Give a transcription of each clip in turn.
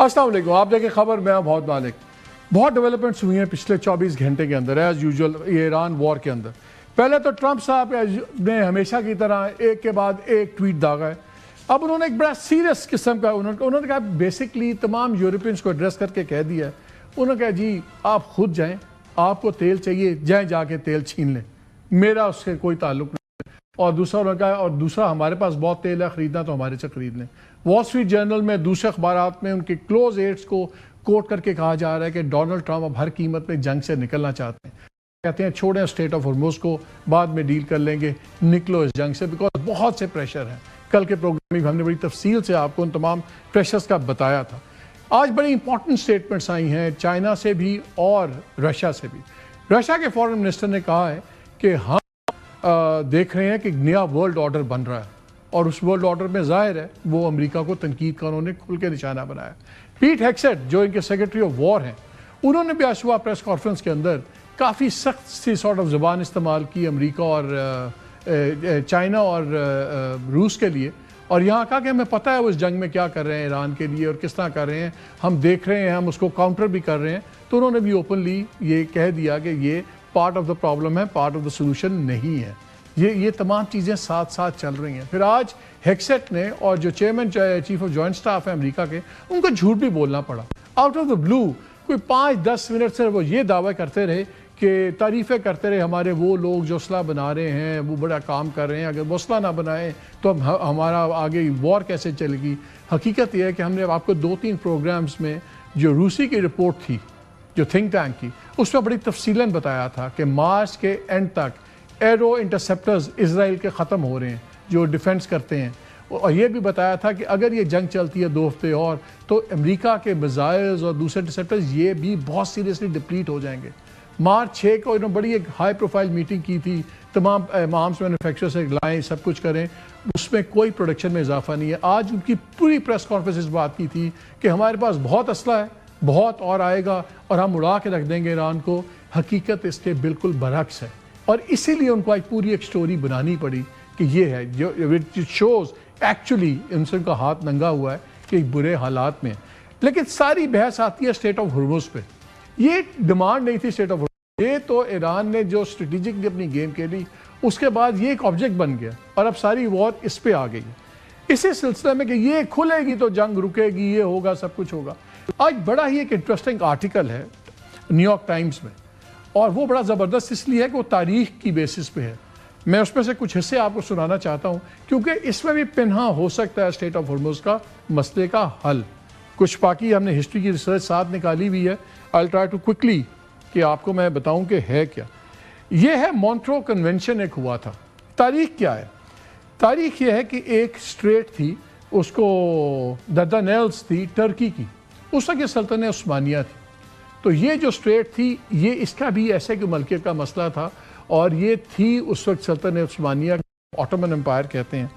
السلام علیکم، آپ دیکھیں خبر میں بہت مالک. بہت ڈیولپمنٹس ہوئی ہیں پچھلے 24 گھنٹے کے اندر ایز یوزول یہ ایران وار کے اندر. پہلے تو ٹرمپ صاحب نے ہمیشہ کی طرح ایک کے بعد ایک ٹویٹ داغا ہے. اب انہوں نے ایک بڑا سیریس قسم کا انہوں نے کہا بیسکلی تمام یورپینس کو ایڈریس کر کے کہہ دیا ہے. انہوں نے کہا جی آپ خود جائیں، آپ کو تیل چاہیے جائیں جا کے تیل چھین لیں، میرا اس سے کوئی تعلق نہیں. اور دوسرا انہوں نے کہا اور دوسرا ہمارے پاس بہت تیل ہے، خریدنا تو ہمارے سے خرید لیں. وال اسٹریٹ جرنل میں دوسرے اخبارات میں ان کے کلوز ایڈز کو کوٹ کر کے کہا جا رہا ہے کہ ڈونلڈ ٹرمپ اب ہر قیمت میں جنگ سے نکلنا چاہتے ہیں. کہتے ہیں چھوڑیں اسٹیٹ آف ہرمز کو، بعد میں ڈیل کر لیں گے، نکلو اس جنگ سے، بیکاز بہت سے پریشر ہیں. کل کے پروگرام میں ہم نے بڑی تفصیل سے آپ کو ان تمام پریشرز کا بتایا تھا. آج بڑی امپورٹنٹ سٹیٹمنٹس آئی ہیں چائنا سے بھی اور رشیا سے بھی. رشیا کے فارن منسٹر نے کہا ہے کہ ہم دیکھ رہے ہیں کہ نیا ورلڈ آرڈر بن رہا ہے، اور اس ورلڈ آرڈر میں ظاہر ہے وہ امریکہ کو تنقید کا انہوں نے کھل کے نشانہ بنایا. پیٹ ہیگسیٹ جو ان کے سیکرٹری آف وار ہیں، انہوں نے بھی آج صبح پریس کانفرنس کے اندر کافی سخت سی سارٹ آف زبان استعمال کی امریکہ اور چائنا اور روس کے لیے، اور یہاں کہا کہ ہمیں پتہ ہے وہ اس جنگ میں کیا کر رہے ہیں ایران کے لیے اور کس طرح کر رہے ہیں، ہم دیکھ رہے ہیں، ہم اس کو کاؤنٹر بھی کر رہے ہیں. تو انہوں نے بھی اوپنلی یہ کہہ دیا کہ یہ پارٹ آف دا پرابلم ہے، پارٹ آف دا سولوشن نہیں ہے. یہ تمام چیزیں ساتھ ساتھ چل رہی ہیں. پھر آج ہیگسیٹ نے اور جو chairman chief of joint staff ہے امریکہ کے، ان کو جھوٹ بھی بولنا پڑا آؤٹ آف دا بلو. کوئی 5-10 منٹ سے وہ یہ دعویٰ کرتے رہے کہ تعریفیں کرتے رہے ہمارے وہ لوگ جو اسلحہ بنا رہے ہیں وہ بڑا کام کر رہے ہیں، اگر وہ اسلحہ نہ بنائیں تو ہمارا آگے وار کیسے چلے گی. حقیقت یہ ہے کہ ہم نے آپ کو 2-3 پروگرامز میں جو روسی کی رپورٹ تھی جو تھنک ٹینک کی، اس میں بڑی تفصیلاً بتایا تھا کہ مارچ کے اینڈ تک ایرو انٹرسیپٹرز اسرائیل کے ختم ہو رہے ہیں جو ڈیفنس کرتے ہیں. اور یہ بھی بتایا تھا کہ اگر یہ جنگ چلتی ہے 2 ہفتے اور تو امریکہ کے میزائلز اور دوسرے انٹرسیپٹرز یہ بھی بہت سیریسلی ڈپلیٹ ہو جائیں گے. مارچ 6 کو انہوں نے بڑی ایک ہائی پروفائل میٹنگ کی تھی، تمام آرمز مینوفیکچرر سے لائیں سب کچھ کریں، اس میں کوئی پروڈکشن میں اضافہ نہیں ہے. آج ان کی پوری پریس کانفرنس اس بات کی تھی کہ ہمارے پاس بہت اسلحہ ہے، بہت اور آئے گا اور ہم اڑا کے رکھ دیں گے ایران کو. حقیقت اس کے بالکل برعکس ہے، اور اسی لیے ان کو ایک پوری ایک سٹوری بنانی پڑی کہ یہ ہے جو شوز ایکچولی ان سے ان کا ہاتھ ننگا ہوا ہے کہ برے حالات میں. لیکن ساری بحث آتی ہے اسٹیٹ آف ہرمز پہ. یہ ڈیمانڈ نہیں تھی اسٹیٹ آف ہرمز، یہ تو ایران نے جو اسٹریٹجکلی اپنی گیم کھیلی اس کے بعد یہ ایک آبجیکٹ بن گیا، اور اب ساری وار اس پہ آ گئی ہے. اسی سلسلے میں کہ یہ کھلے گی تو جنگ رکے گی، یہ ہوگا، سب کچھ ہوگا. آج بڑا ہی ایک انٹرسٹنگ آرٹیکل ہے نیو یارک ٹائمز میں، اور وہ بڑا زبردست اس لیے ہے کہ وہ تاریخ کی بیسس پہ ہے. میں اس میں سے کچھ حصے آپ کو سنانا چاہتا ہوں کیونکہ اس میں بھی پنہا ہو سکتا ہے اسٹیٹ آف ہرمز کا مسئلے کا حل. کچھ باقی ہم نے ہسٹری کی ریسرچ ساتھ نکالی ہوئی ہے. I'll try to quickly کہ آپ کو میں بتاؤں کہ ہے کیا. یہ ہے مونٹرو کنونشن ایک ہوا تھا. تاریخ کیا ہے؟ تاریخ یہ ہے کہ ایک اسٹریٹ تھی، اس کو درڈانیلز تھی ٹرکی کی، اس وقت یہ سلطنت عثمانیہ تھی. تو یہ جو اسٹریٹ تھی یہ اس کا بھی ایسے کہ ملکیت کا مسئلہ تھا، اور یہ تھی اس وقت سلطنت عثمانیہ، آٹومن امپائر کہتے ہیں.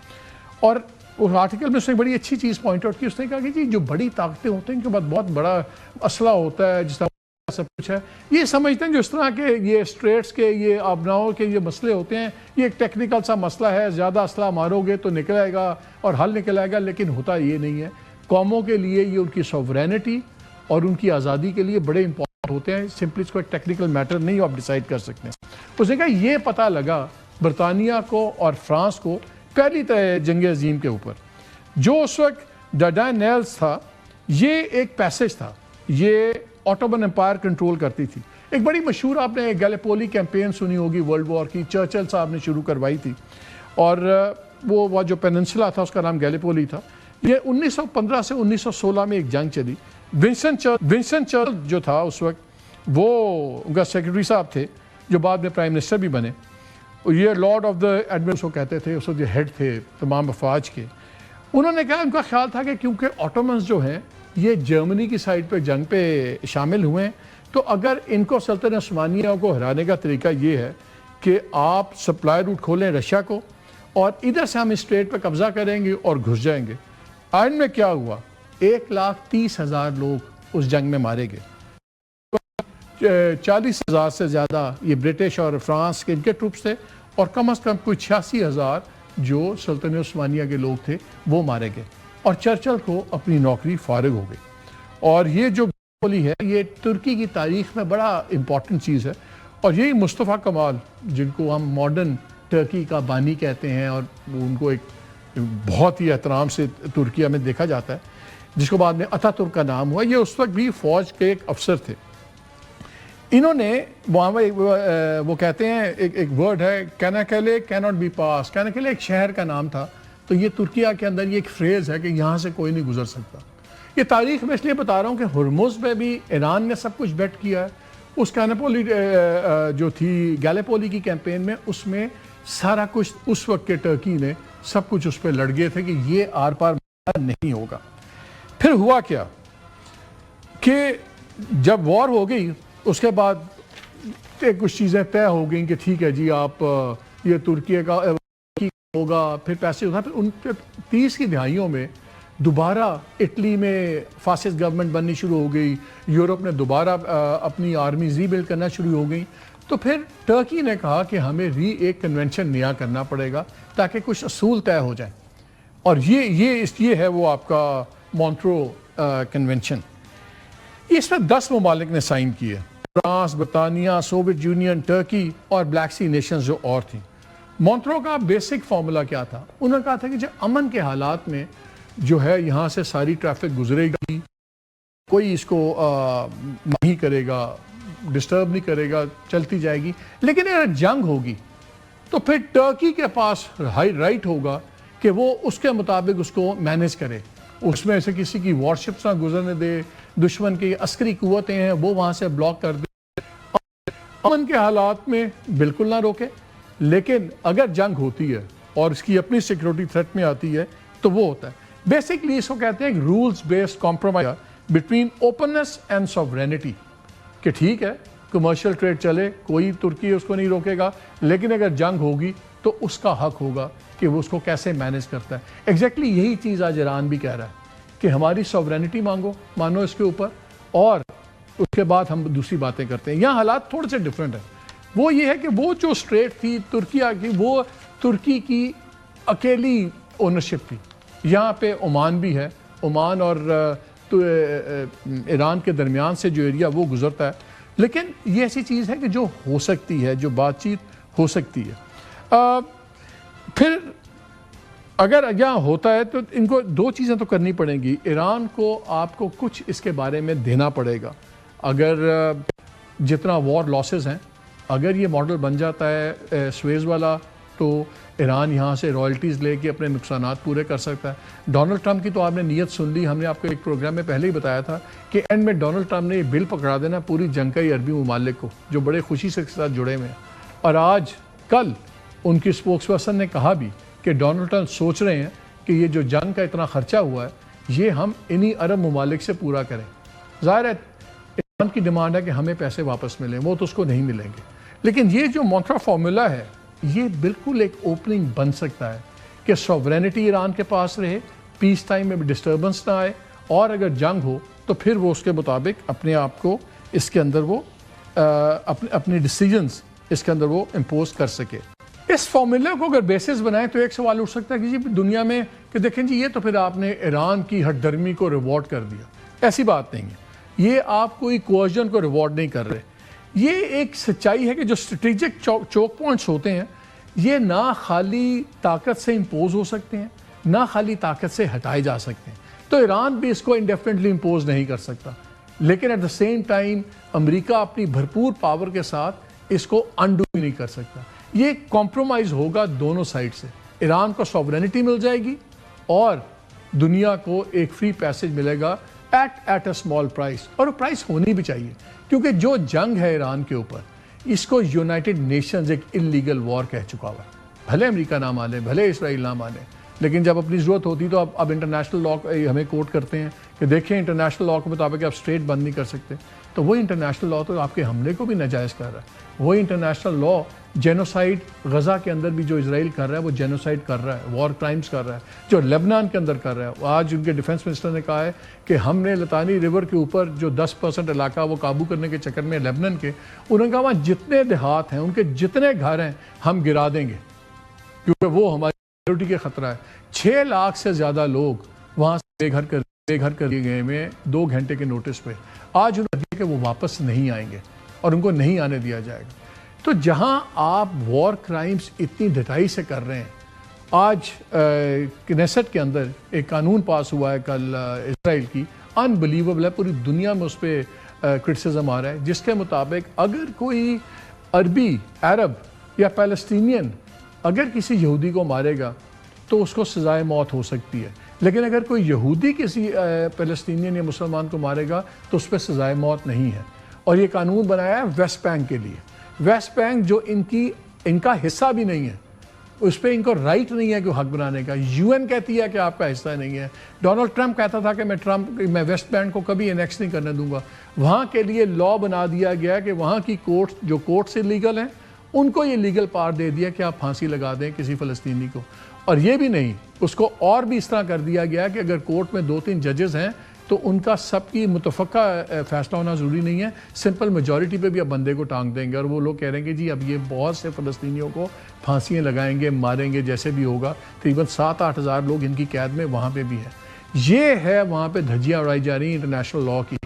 اور اس آرٹیکل میں اس نے بڑی اچھی چیز پوائنٹ آؤٹ کی. اس نے کہا کہ جی جو بڑی طاقتیں ہوتے ہیں ان کے بعد بہت بڑا اسلحہ ہوتا ہے، جس طرح سب کچھ ہے، یہ سمجھتے ہیں جو اس طرح کے یہ اسٹریٹس کے یہ آبناؤں کے یہ مسئلے ہوتے ہیں یہ ایک ٹیکنیکل سا مسئلہ ہے، زیادہ اسلحہ مارو گے تو نکل آئے گا اور حل نکل آئے گا. لیکن ہوتا یہ نہیں ہے. قوموں کے لیے یہ ان کی سوورینٹی اور ان کی آزادی کے لیے بڑے امپورٹنٹ ہوتے ہیں. سمپلی اس کو ایک ٹیکنیکل میٹر نہیں آپ ڈیسائیڈ کر سکتے ہیں. اس نے کہا یہ پتہ لگا برطانیہ کو اور فرانس کو پہلی جنگ عظیم کے اوپر، جو اس وقت ڈارڈانیلز تھا، یہ ایک پیسج تھا، یہ آٹومن امپائر کنٹرول کرتی تھی. ایک بڑی مشہور آپ نے گیلیپولی کیمپین سنی ہوگی ورلڈ وار کی، چرچل صاحب نے شروع کروائی تھی، اور وہ جو پیننسلا تھا اس کا نام گیلیپولی تھا. یہ 1915 سے 1916 میں ایک جنگ چلی. ونسٹن چرچل جو تھا اس وقت وہ ان کا سیکرٹری صاحب تھے جو بعد میں پرائم منسٹر بھی بنے. یہ لارڈ آف دا ایڈمنس کو کہتے تھے، اس وقت جو ہیڈ تھے تمام افواج کے. انہوں نے کہا ان کا خیال تھا کہ کیونکہ آٹومنز جو ہیں یہ جرمنی کی سائڈ پہ جنگ پہ شامل ہوئے ہیں، تو اگر ان کو سلطنت عثمانیہ کو ہرانے کا طریقہ یہ ہے کہ آپ سپلائی روٹ کھولیں رشیا کو، اور ادھر سے ہم اسٹریٹ پہ قبضہ کریں گے اور گھس جائیں گے. اینڈ میں کیا ہوا؟ 1,30,000 لوگ اس جنگ میں مارے گئے. 40,000 سے زیادہ یہ برٹش اور فرانس کے ان کے ٹروپس تھے، اور کم از کم کوئی 86,000 جو سلطنت عثمانیہ کے لوگ تھے وہ مارے گئے. اور چرچل کو اپنی نوکری فارغ ہو گئی. اور یہ جو گیلیپولی ہے یہ ترکی کی تاریخ میں بڑا امپورٹنٹ چیز ہے، اور یہی مصطفیٰ کمال جن کو ہم ماڈرن ترکی کا بانی کہتے ہیں، اور ان کو ایک بہت ہی احترام سے ترکیہ میں دیکھا جاتا ہے، جس کو بعد میں اتا ترک کا نام ہوا، یہ اس وقت بھی فوج کے ایک افسر تھے۔ انہوں نے وہ کہتے ہیں ایک ورڈ ہے کیناکلے کینٹ بی پاس، کیناکلے ایک شہر کا نام تھا، تو یہ ترکیہ کے اندر یہ ایک فریز ہے کہ یہاں سے کوئی نہیں گزر سکتا۔ یہ تاریخ میں اس لیے بتا رہا ہوں کہ ہرمز میں بھی ایران نے سب کچھ بیٹ کیا ہے، اس کیناپولی جو تھی گیلیپولی کی کیمپین میں، اس میں سارا کچھ اس وقت کے ٹرکی نے سب کچھ اس پہ لڑ گئے تھے کہ یہ آر پار نہیں ہوگا۔ پھر ہوا کیا کہ جب وار ہو گئی اس کے بعد کچھ چیزیں طے ہو گئیں کہ ٹھیک ہے جی آپ یہ ترکیہ کا ہوگا، پھر پیسے ہوتا، پھر ان 30 کی دہائیوں میں دوبارہ اٹلی میں فاسسٹ گورنمنٹ بننی شروع ہو گئی، یورپ نے دوبارہ اپنی آرمی ری بلڈ کرنا شروع ہو گئی، تو پھر ٹرکی نے کہا کہ ہمیں ایک کنونشن نیا کرنا پڑے گا تاکہ کچھ اصول طے ہو جائیں، اور یہ ہے وہ آپ کا مونٹرو کنونشن۔ اس میں 10 ممالک نے سائن کیے، فرانس، برطانیہ، سوویت یونین، ٹرکی اور بلیک سی نیشنز جو اور تھیں۔ مونٹرو کا بیسک فارمولا کیا تھا؟ انہوں نے کہا تھا کہ جب امن کے حالات میں جو ہے یہاں سے ساری ٹریفک گزرے گی، کوئی اس کو نہیں کرے گا، ڈسٹرب نہیں کرے گا، چلتی جائے گی، لیکن اگر جنگ ہوگی تو پھر ٹرکی کے پاس رائٹ ہوگا کہ وہ اس کے مطابق اس کو مینیج کرے، اس میں سے کسی کی وارشپس نہ گزرنے دے، دشمن کی عسکری قوتیں ہیں وہ وہاں سے بلاک کر دے، امن کے حالات میں بالکل نہ روکے، لیکن اگر جنگ ہوتی ہے اور اس کی اپنی سیکورٹی تھریٹ میں آتی ہے تو وہ ہوتا ہے۔ بیسکلی اس کو کہتے ہیں rules based compromise between openness and sovereignty, کہ ٹھیک ہے کمرشل ٹریڈ چلے، کوئی ترکی اس کو نہیں روکے گا، لیکن اگر جنگ ہوگی تو اس کا حق ہوگا کہ وہ اس کو کیسے مینیج کرتا ہے۔ ایگزیکٹلی یہی چیز آج ایران بھی کہہ رہا ہے کہ ہماری سوورینٹی مانو اس کے اوپر، اور اس کے بعد ہم دوسری باتیں کرتے ہیں۔ یہاں حالات تھوڑے سے ڈیفرنٹ ہیں، وہ یہ ہے کہ وہ جو اسٹریٹ تھی ترکیہ کی، وہ ترکی کی اکیلی اونرشپ تھی۔ یہاں پہ عمان بھی ہے، عمان اور ایران کے درمیان سے جو ایریا وہ گزرتا ہے، لیکن یہ ایسی چیز ہے کہ جو ہو سکتی ہے، جو بات چیت ہو سکتی ہے۔ پھر اگر یہاں ہوتا ہے تو ان کو 2 چیزیں تو کرنی پڑیں گی، ایران کو آپ کو کچھ اس کے بارے میں دینا پڑے گا۔ اگر جتنا وار لاسز ہیں، اگر یہ ماڈل بن جاتا ہے سویز والا، تو ایران یہاں سے رائلٹیز لے کے اپنے نقصانات پورے کر سکتا ہے۔ ڈونلڈ ٹرمپ کی تو آپ نے نیت سن لی، ہم نے آپ کو ایک پروگرام میں پہلے ہی بتایا تھا کہ اینڈ میں ڈونلڈ ٹرمپ نے یہ بل پکڑا دینا پوری جنگ کا عربی ممالک کو، جو بڑے خوشی سے ساتھ جڑے ہوئے ہیں، اور آج کل ان کی اسپوکس پرسن نے کہا بھی کہ ڈونلڈ ٹرمپ سوچ رہے ہیں کہ یہ جو جنگ کا اتنا خرچہ ہوا ہے یہ ہم انہی عرب ممالک سے پورا کریں۔ ظاہر ہے ایران کی ڈیمانڈ ہے کہ ہمیں پیسے واپس ملیں، وہ تو اس کو نہیں ملیں گے، لیکن یہ جو مونٹرو فارمولا ہے یہ بالکل ایک اوپننگ بن سکتا ہے کہ سوورینٹی ایران کے پاس رہے، پیس ٹائم میں بھی ڈسٹربنس نہ آئے، اور اگر جنگ ہو تو پھر وہ اس کے مطابق اپنے آپ کو اس کے اندر وہ اپنے ڈیسیجنز اس کے اندر وہ امپوز کر سکے۔ اس فارمولے کو اگر بیسس بنائیں تو ایک سوال اٹھ سکتا ہے کہ جی دنیا میں کہ دیکھیں جی یہ تو پھر آپ نے ایران کی ہٹ درمی کو ریوارڈ کر دیا۔ ایسی بات نہیں ہے، یہ آپ کوئی کوئرژن کو ریوارڈ نہیں کر رہے۔ یہ ایک سچائی ہے کہ جو اسٹریٹجک چوک پوائنٹس ہوتے ہیں یہ نہ خالی طاقت سے امپوز ہو سکتے ہیں، نہ خالی طاقت سے ہٹائے جا سکتے ہیں، تو ایران بھی اس کو انڈیفینیٹلی امپوز نہیں کر سکتا، لیکن ایٹ دا سیم ٹائم امریکہ اپنی بھرپور پاور کے ساتھ اس کو انڈو بھی نہیں کر سکتا۔ یہ کمپرومائز ہوگا دونوں سائڈ سے، ایران کو سوورینٹی مل جائے گی اور دنیا کو ایک فری پیسج ملے گا ایٹ اے اسمال پرائس، اور وہ پرائس ہونی بھی چاہیے، کیونکہ جو جنگ ہے ایران کے اوپر اس کو یونائٹڈ نیشنز ایک انلیگل وار کہہ چکا ہوا ہے، بھلے امریکہ نہ مانے، بھلے اسرائیل نہ مانے، لیکن جب اپنی ضرورت ہوتی تو اب انٹرنیشنل لا ہمیں کوٹ کرتے ہیں کہ دیکھیں انٹرنیشنل لا کے مطابق آپ اسٹریٹ بند نہیں کر سکتے، تو وہی انٹرنیشنل لا تو آپ کے حملے کو بھی ناجائز کر رہا ہے، وہی انٹرنیشنل لا جینوسائیڈ غزہ کے اندر بھی جو اسرائیل کر رہا ہے وہ جینوسائیڈ کر رہا ہے، وار کرائمز کر رہا ہے، جو لبنان کے اندر کر رہا ہے۔ آج ان کے ڈیفنس منسٹر نے کہا ہے کہ ہم نے لطانی ریور کے اوپر جو 10% علاقہ وہ قابو کرنے کے چکر میں لبنان کے، انہوں نے کہا وہاں جتنے دیہات ہیں ان کے جتنے گھر ہیں ہم گرا دیں گے، کیونکہ وہ ہماری سیکورٹی کے خطرہ ہے۔ 6 لاکھ سے زیادہ لوگ وہاں سے بے گھر کر بے گھر کر دیے گئے میں 2 گھنٹے کے نوٹس پہ. آج انہوں نے کہا کہ وہ واپس نہیں آئیں گے اور ان کو نہیں آنے دیا جائے گا. تو جہاں آپ وار کرائمز اتنی ڈٹائی سے کر رہے ہیں, آج کنیسٹ کے اندر ایک قانون پاس ہوا ہے کل اسرائیل کی, انبلیویبل ہے, پوری دنیا میں اس پہ کرٹیسزم آ رہا ہے, جس کے مطابق اگر کوئی عربی, عرب یا پیلسٹینین اگر کسی یہودی کو مارے گا تو اس کو سزائے موت ہو سکتی ہے, لیکن اگر کوئی یہودی کسی پیلسٹینین یا مسلمان کو مارے گا تو اس پہ سزائے موت نہیں ہے. اور یہ قانون بنایا ہے ویسٹ بینک کے لیے. ویسٹ بینک جو ان کا حصہ بھی نہیں ہے, اس پہ ان کو رائٹ نہیں ہے کہ حق بنانے کا. یو این کہتی ہے کہ آپ کا حصہ نہیں ہے. ڈونلڈ ٹرمپ کہتا تھا کہ میں ویسٹ بینک کو کبھی انیکس نہیں کرنے دوں گا. وہاں کے لیے لا بنا دیا گیا کہ وہاں کی کورٹ سے لیگل ہیں, ان کو یہ لیگل پار دے دیا کہ آپ پھانسی لگا دیں کسی فلسطینی کو. اور یہ بھی نہیں, اس کو اور بھی اس طرح کر دیا گیا کہ اگر کورٹ میں 2-3 ججز ہیں تو ان کا سب کی متفقہ فیصلہ ہونا ضروری نہیں ہے, سمپل میجورٹی پہ بھی اب بندے کو ٹانگ دیں گے. اور وہ لوگ کہہ رہے ہیں کہ جی اب یہ بہت سے فلسطینیوں کو پھانسیاں لگائیں گے, ماریں گے, جیسے بھی ہوگا. تقریباً 7-8 ہزار لوگ ان کی قید میں وہاں پہ بھی ہیں. یہ ہے وہاں پہ دھجیاں اڑائی جا رہی ہیں انٹرنیشنل لا کی.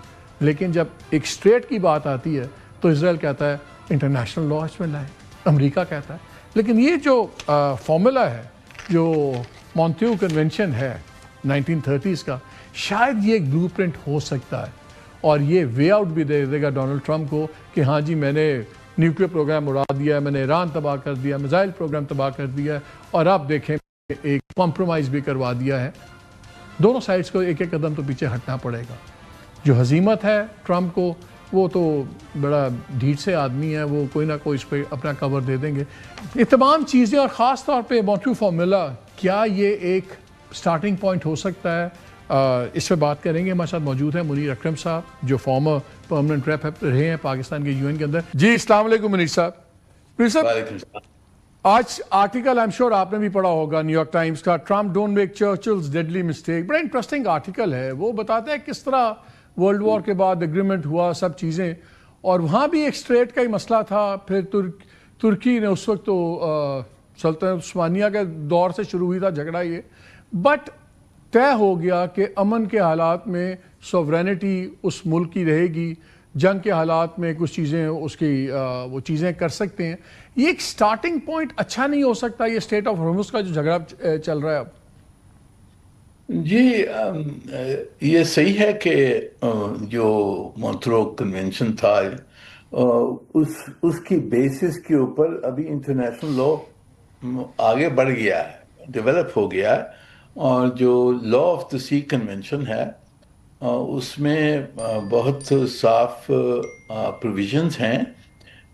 لیکن جب ایک اسٹیٹ کی بات آتی ہے تو اسرائیل کہتا ہے انٹرنیشنل لا اس میں لائیں, امریکہ کہتا ہے. لیکن یہ جو فارمولا ہے, جو مونٹریو کنونشن ہے 1930s کا, شاید یہ ایک بلو پرنٹ ہو سکتا ہے, اور یہ وے آؤٹ بھی دے دے گا ڈونلڈ ٹرمپ کو کہ ہاں جی میں نے نیوکلیر پروگرام اڑا دیا ہے, میں نے ایران تباہ کر دیا, میزائل پروگرام تباہ کر دیا ہے, اور آپ دیکھیں ایک کمپرومائز بھی کروا دیا ہے. دونوں سائڈز کو ایک ایک قدم تو پیچھے ہٹنا پڑے گا. جو ہزیمت ہے ٹرمپ کو, وہ تو بڑا ڈھیٹ سے آدمی ہے, وہ کوئی نہ کوئی اس پہ اپنا کور دے دیں گے. یہ تمام چیزیں, اور خاص طور پہ مونٹریو فارمولا, کیا یہ ایک سٹارٹنگ پوائنٹ ہو سکتا ہے؟ اس پہ بات کریں گے. ہمارے ساتھ موجود ہیں منیر اکرم صاحب, جو فارمر پرماننٹ ریپ رہے ہیں پاکستان کے UN کے اندر. جی السلام علیکم منیر صاحب. منیر صاحب, آج آرٹیکل ایم شور آپ نے بھی پڑھا ہوگا نیو یارک ٹائمز کا, Trump don't make Churchill's deadly mistake. بڑا انٹرسٹنگ آرٹیکل ہے. وہ بتاتا ہے کس طرح ورلڈ وار کے بعد ایگریمنٹ ہوا, سب چیزیں, اور وہاں بھی ایک اسٹریٹ کا ہی مسئلہ تھا. پھر ترکی نے اس وقت تو سلطنت عثمانیہ کے دور سے شروع ہوئی تھا جھگڑا یہ, بٹ طے ہو گیا کہ امن کے حالات میں سوورینٹی اس ملک کی رہے گی, جنگ کے حالات میں کچھ چیزیں اس کی وہ چیزیں کر سکتے ہیں. یہ ایک سٹارٹنگ پوائنٹ اچھا نہیں ہو سکتا یہ اسٹیٹ آف ہارمز کا جو جھگڑا چل رہا ہے اب؟ جی یہ صحیح ہے کہ جو مونٹرو کنونشن تھا اس کی بیسس کے اوپر ابھی انٹرنیشنل لا آگے بڑھ گیا ہے, ڈیولپ ہو گیا ہے. اور جو law of the sea convention ہے اس میں بہت صاف پروویژنز ہیں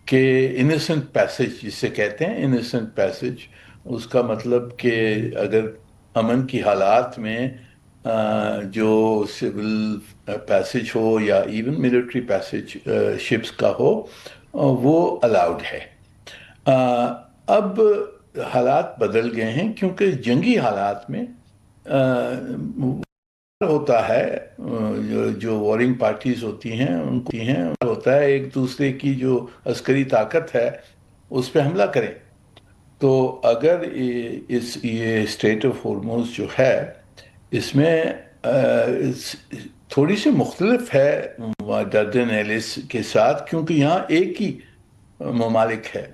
کہ انیسنٹ پیسج جسے کہتے ہیں. انیسنٹ پیسج اس کا مطلب کہ اگر امن کی حالات میں جو سول پیسج ہو یا ایون ملٹری پیسج شپس کا ہو وہ الاؤڈ ہے. اب حالات بدل گئے ہیں کیونکہ جنگی حالات میں ہوتا ہے, جو وارنگ پارٹیز ہوتی ہیں ان کو ہوتا ہے ایک دوسرے کی جو عسکری طاقت ہے اس پہ حملہ کریں. تو اگر یہ اسٹیٹ آف ہارمز جو ہے اس میں تھوڑی سی مختلف ہے ڈارڈینیلز کے ساتھ, کیونکہ یہاں ایک ہی ممالک ہے.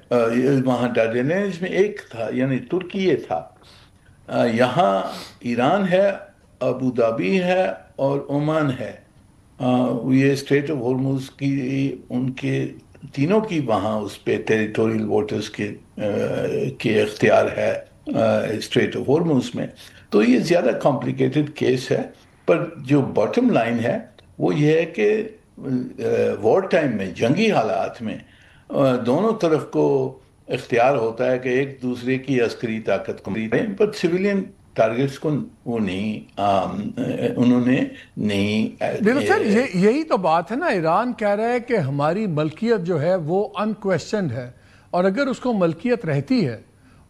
وہاں ڈارڈینیلز میں ایک تھا یعنی ترکی یہ تھا, یہاں ایران ہے, ابو دھابی ہے اور عمان ہے. یہ اسٹیٹ آف ہارمز کی ان کے تینوں کی وہاں اس پہ ٹیریٹوریل واٹرز کے اختیار ہے اسٹریٹ آف ہارمز میں. تو یہ زیادہ کمپلیکیٹڈ کیس ہے, پر جو باٹم لائن ہے وہ یہ ہے کہ وار ٹائم میں, جنگی حالات میں دونوں طرف کو اختیار ہوتا ہے کہ ایک دوسرے کی عسکری طاقت کو کریں, پر سویلین ٹارگٹس کو وہ نہیں انہوں نے نہیں. سر یہی تو بات ہے نا, ایران کہہ رہا ہے کہ ہماری ملکیت جو ہے وہ انکویسچنڈ ہے, اور اگر اس کو ملکیت رہتی ہے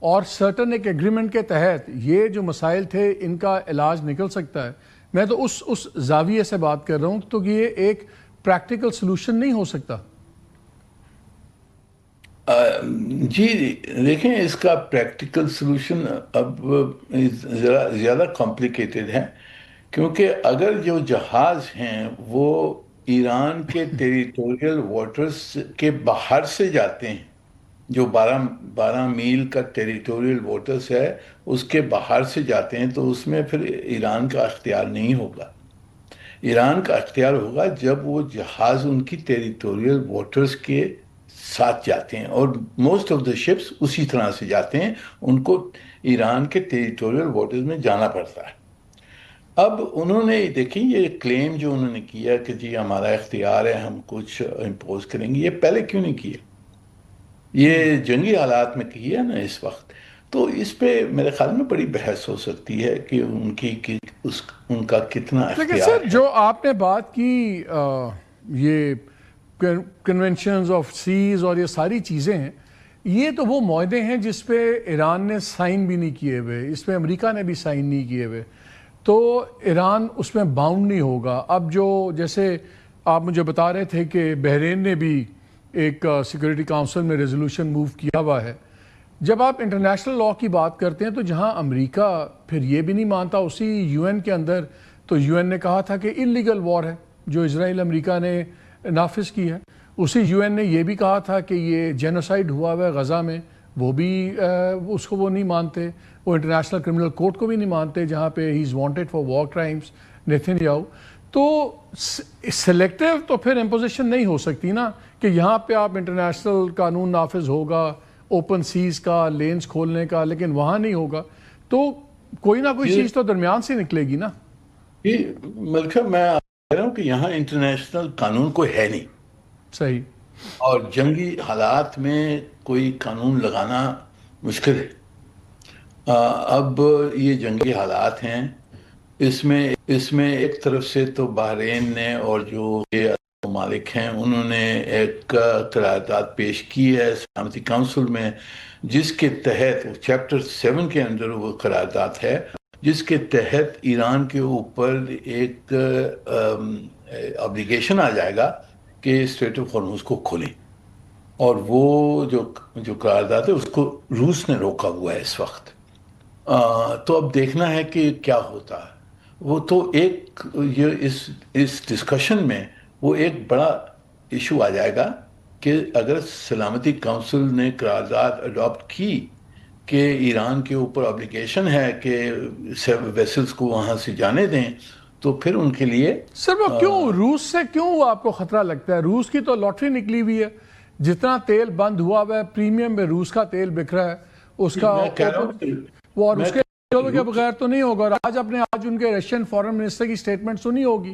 اور سرٹن ایک ایگریمنٹ کے تحت یہ جو مسائل تھے ان کا علاج نکل سکتا ہے. میں تو اس زاویے سے بات کر رہا ہوں, تو یہ ایک پریکٹیکل سلوشن نہیں ہو سکتا؟ جی دیکھیں, اس کا پریکٹیکل سلوشن اب ذرا زیادہ کمپلیکیٹڈ ہے, کیونکہ اگر جو جہاز ہیں وہ ایران کے ٹیریٹوریل واٹرز کے باہر سے جاتے ہیں، جو 12 میل کا ٹیریٹوریل واٹرز ہے اس کے باہر سے جاتے ہیں، تو اس میں پھر ایران کا اختیار نہیں ہوگا۔ ایران کا اختیار ہوگا جب وہ جہاز ان کی ٹیریٹوریل واٹرز کے ساتھ جاتے ہیں، اور موسٹ آف دا شپس اسی طرح سے جاتے ہیں، ان کو ایران کے ٹیریٹوریل واٹرز میں جانا پڑتا ہے۔ اب انہوں نے دیکھیں یہ کلیم جو انہوں نے کیا کہ جی ہمارا اختیار ہے، ہم کچھ امپوز کریں گے، یہ پہلے کیوں نہیں کیا؟ یہ جنگی حالات میں کی ہے نا اس وقت، تو اس پہ میرے خیال میں بڑی بحث ہو سکتی ہے کہ ان کا کتنا لیکن اختیار سر ہے۔ جو آپ نے بات کی یہ کنونشنز آف سیز اور یہ ساری چیزیں ہیں، یہ تو وہ معاہدے ہیں جس پہ ایران نے سائن بھی نہیں کیے ہوئے، اس پہ امریکہ نے بھی سائن نہیں کیے ہوئے، تو ایران اس میں باؤنڈ نہیں ہوگا۔ اب جو جیسے آپ مجھے بتا رہے تھے کہ بحرین نے بھی ایک سیکورٹی کاؤنسل میں ریزولوشن موو کیا ہوا ہے، جب آپ انٹرنیشنل لاء کی بات کرتے ہیں تو جہاں امریکہ پھر یہ بھی نہیں مانتا، اسی یو این کے اندر تو یو این نے کہا تھا کہ انلیگل وار ہے جو اسرائیل امریکہ نے نافذ کی ہے، اسی یو این نے یہ بھی کہا تھا کہ یہ جینوسائیڈ ہوا ہوا ہے غزہ میں، وہ بھی اس کو وہ نہیں مانتے، وہ انٹرنیشنل کرمنل کورٹ کو بھی نہیں مانتے جہاں پہ ہی is wanted for war crimes Netanyahu. تو سلیکٹیو تو پھر امپوزیشن نہیں ہو سکتی نا کہ یہاں پہ آپ انٹرنیشنل قانون نافذ ہوگا اوپن سیز کا، لینز کھولنے کا، لیکن وہاں نہیں ہوگا، تو کوئی نہ کوئی چیز تو درمیان سے نکلے گی نا۔ یہ ملکہ میں کہہ رہا ہوں کہ یہاں انٹرنیشنل قانون کوئی ہے نہیں، صحیح۔ اور جنگی حالات میں کوئی قانون لگانا مشکل ہے۔ اب یہ جنگی حالات ہیں، اس میں ایک طرف سے تو بحرین نے اور جو یہ ممالک ہیں انہوں نے ایک قرارداد پیش کی ہے سلامتی کونسل میں، جس کے تحت چیپٹر 7 کے اندر وہ قرارداد ہے، جس کے تحت ایران کے اوپر ایک obligation آ جائے گا کہ اسٹریٹ آف ہارموز کو کھولیں، اور وہ جو قرارداد ہے اس کو روس نے روکا ہوا ہے اس وقت۔ تو اب دیکھنا ہے کہ کیا ہوتا ہے۔ وہ تو ایک یہ اس ڈسکشن میں وہ ایک بڑا ایشو آ جائے گا کہ اگر سلامتی کونسل نے قرارداد اڈاپٹ کی کہ ایران کے اوپر obligation ہے کہ ویسلز کو وہاں سے جانے دیں، تو پھر ان کے لیے سر وہ کیوں روس سے کیوں آپ کو خطرہ لگتا ہے؟ روس کی تو لاٹری نکلی ہوئی ہے، جتنا تیل بند ہوا ہوا ہے پریمیم میں روس کا تیل بک رہا ہے، اس کا میں کہہ رہا ہوں کہ وہ اور اس کے بغیر تو نہیں ہوگا۔ اور آج ان کے رشین فارن منسٹر کی سٹیٹمنٹ سنی ہوگی،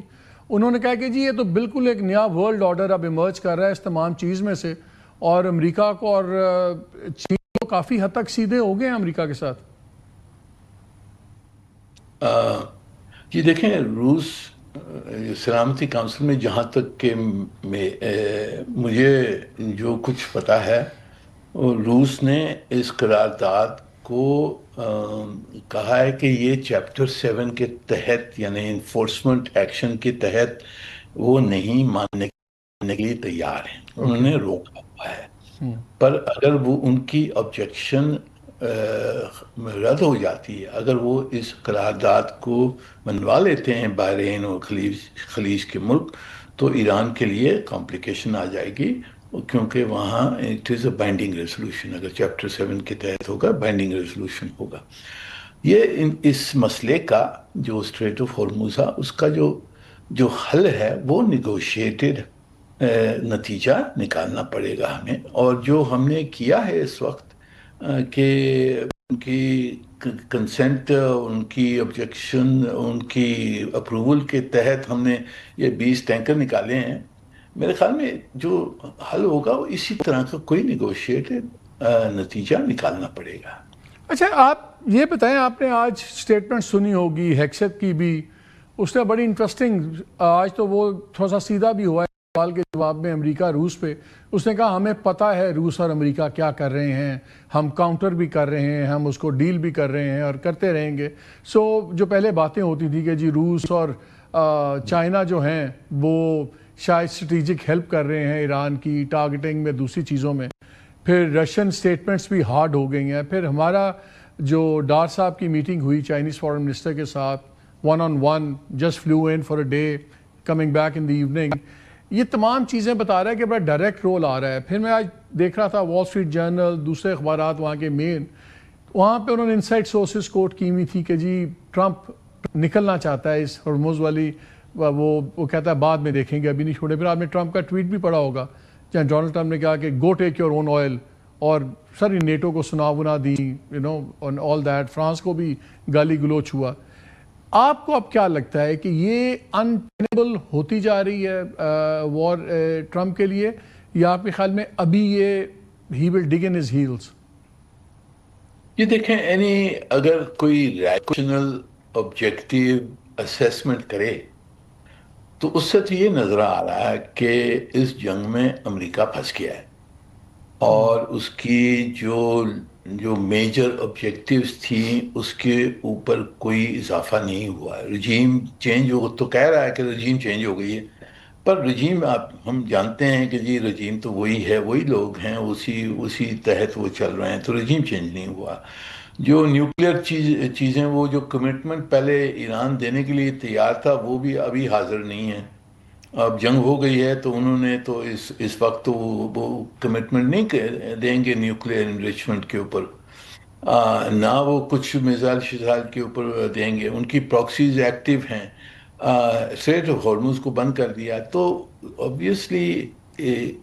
انہوں نے کہا کہ جی یہ تو بالکل ایک نیا ورلڈ آرڈر اب ایمرج کر رہا ہے اس تمام چیز میں سے، اور امریکہ کو اور چین کو کافی حد تک سیدھے ہو گئے ہیں امریکہ کے ساتھ۔ جی دیکھیں، روس سلامتی کونسل میں جہاں تک کہ مجھے جو کچھ پتا ہے، روس نے اس قرارداد کو کہا ہے کہ یہ چیپٹر 7 کے تحت یعنی انفورسمنٹ ایکشن کے تحت وہ نہیں ماننے کے لیے تیار ہیں، انہوں نے روکا ہوا ہے۔ پر اگر وہ ان کی آبجیکشن رد ہو جاتی ہے، اگر وہ اس قرارداد کو منوا لیتے ہیں بحرین اور خلیج کے ملک، تو ایران کے لیے کمپلیکیشن آ جائے گی، کیونکہ وہاں it is a binding resolution, اگر چیپٹر 7 کے تحت ہوگا بائنڈنگ ریزولوشن ہوگا۔ یہ اس مسئلے کا جو اسٹریٹ آف ہارموز ہے اس کا جو حل ہے وہ نیگوشیٹڈ نتیجہ نکالنا پڑے گا ہمیں، اور جو ہم نے کیا ہے اس وقت کہ ان کی کنسنٹ، ان کی آبجیکشن، ان کی اپروول کے تحت ہم نے یہ 20 ٹینکر نکالے ہیں، میرے خیال میں جو حل ہوگا وہ اسی طرح کا کوئی نیگوشیٹڈ نتیجہ نکالنا پڑے گا۔ اچھا آپ یہ بتائیں، آپ نے آج سٹیٹمنٹ سنی ہوگی ہیکسٹ کی بھی، اس نے بڑی انٹرسٹنگ، آج تو وہ تھوڑا سا سیدھا بھی ہوا ہے سوال کے جواب میں امریکہ روس پہ، اس نے کہا ہمیں پتہ ہے روس اور امریکہ کیا کر رہے ہیں، ہم کاؤنٹر بھی کر رہے ہیں، ہم اس کو ڈیل بھی کر رہے ہیں اور کرتے رہیں گے۔ جو پہلے باتیں ہوتی تھی کہ جی روس اور چائنا جو ہیں وہ شاید اسٹریٹجک ہیلپ کر رہے ہیں ایران کی ٹارگٹنگ میں، دوسری چیزوں میں، پھر رشین سٹیٹمنٹس بھی ہارڈ ہو گئی ہیں، پھر ہمارا جو ڈار صاحب کی میٹنگ ہوئی چائنیز فارن منسٹر کے ساتھ، one on one, just flew in for a day, coming back in the evening. یہ تمام چیزیں بتا رہا ہے کہ بڑا ڈائریکٹ رول آ رہا ہے. پھر میں آج دیکھ رہا تھا وال اسٹریٹ جرنل, دوسرے اخبارات وہاں کے مین, وہاں پہ انہوں نے انسائٹ سورسز کوٹ کی ہوئی تھی کہ جی ٹرمپ نکلنا چاہتا ہے اس ہرمز والی, وہ کہتا ہے بعد میں دیکھیں گے, ابھی نہیں چھوڑے. پھر آپ نے ٹرمپ کا ٹویٹ بھی پڑھا ہوگا جہاں ڈونلڈ ٹرمپ نے کہا کہ گو ٹیک یور اون آئل, اور ساری نیٹو کو سنا ونا دی, you know, on all that. France کو بھی گالی گلوچ ہوا. آپ کو اب کیا لگتا ہے کہ یہ انٹینیبل ہوتی جا رہی ہے وار ٹرمپ کے لیے, یا آپ کے خیال میں ابھی یہ ہی ول ڈگ ان ہز ہیلز؟ یہ دیکھیں, یعنی اگر کوئی ریشنل آبجیکٹیو اسیسمنٹ کرے تو اس سے تو یہ نظر آ رہا ہے کہ اس جنگ میں امریکہ پھنس گیا ہے, اور اس کی جو میجر آبجیکٹیوز تھیں اس کے اوپر کوئی اضافہ نہیں ہوا ہے. رجیم چینج ہو تو کہہ رہا ہے کہ رجیم چینج ہو گئی ہے, پر رجیم ہم جانتے ہیں کہ جی رجیم تو وہی ہے, وہی لوگ ہیں, اسی تحت وہ چل رہے ہیں, تو رجیم چینج نہیں ہوا. جو نیوکلیئر چیزیں, وہ جو کمٹمنٹ پہلے ایران دینے کے لیے تیار تھا, وہ بھی ابھی حاضر نہیں ہے. اب جنگ ہو گئی ہے تو انہوں نے تو اس وقت تو وہ کمٹمنٹ نہیں دیں گے نیوکلیئر انریچمنٹ کے اوپر, نہ وہ کچھ میزائل شزائل کے اوپر دیں گے. ان کی پراکسیز ایکٹیو ہیں, اسٹریٹ آف ہارموز کو بند کر دیا. تو obviously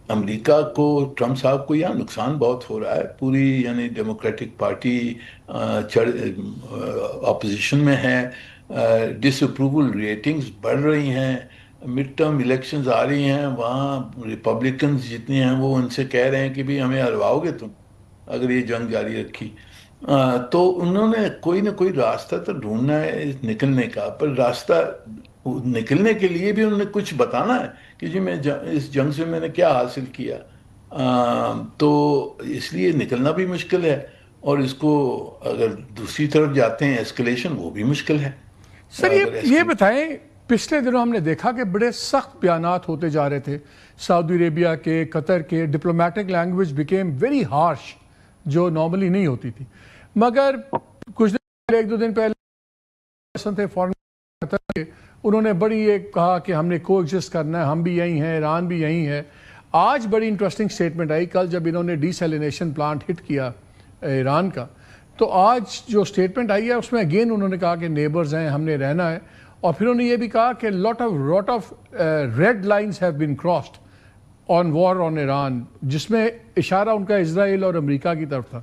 امریکہ کو, ٹرمپ صاحب کو یہاں نقصان بہت ہو رہا ہے. پوری یعنی ڈیموکریٹک پارٹی اپوزیشن میں ہے, ڈس اپروول ریٹنگز بڑھ رہی ہیں, مڈ ٹرم الیکشنز آ رہی ہیں, وہاں ریپبلکنز جتنے ہیں وہ ان سے کہہ رہے ہیں کہ بھی ہمیں ہرواؤ گے تم اگر یہ جنگ جاری رکھی. تو انہوں نے کوئی نہ کوئی راستہ تو ڈھونڈنا ہے نکلنے کا, پر راستہ نکلنے کے لیے بھی انہوں نے کچھ بتانا ہے کہ جی میں اس جنگ سے میں نے کیا حاصل کیا. تو اس لیے نکلنا بھی مشکل ہے, اور اس کو اگر دوسری طرف جاتے ہیں ایسکلیشن, وہ بھی مشکل ہے. سر یہ بتائیں, پچھلے دنوں ہم نے دیکھا کہ بڑے سخت بیانات ہوتے جا رہے تھے سعودی عربیہ کے, قطر کے. Diplomatic language became very harsh, جو نارملی نہیں ہوتی تھی. مگر کچھ دن پہلے, ایک دو دن پہلے تھے فورن قطر کے, انہوں نے بڑی یہ کہا کہ ہم نے کو ایگزسٹ کرنا ہے, ہم بھی یہیں ہیں, ایران بھی یہیں ہے. آج بڑی انٹرسٹنگ سٹیٹمنٹ آئی کل جب انہوں نے ڈی سیلینیشن پلانٹ ہٹ کیا ایران کا, تو آج جو سٹیٹمنٹ آئی ہے اس میں اگین انہوں نے کہا کہ نیبرز ہیں, ہم نے رہنا ہے. اور پھر انہوں نے یہ بھی کہا کہ lot of red lines have been crossed on war on Iran, جس میں اشارہ ان کا اسرائیل اور امریکہ کی طرف تھا.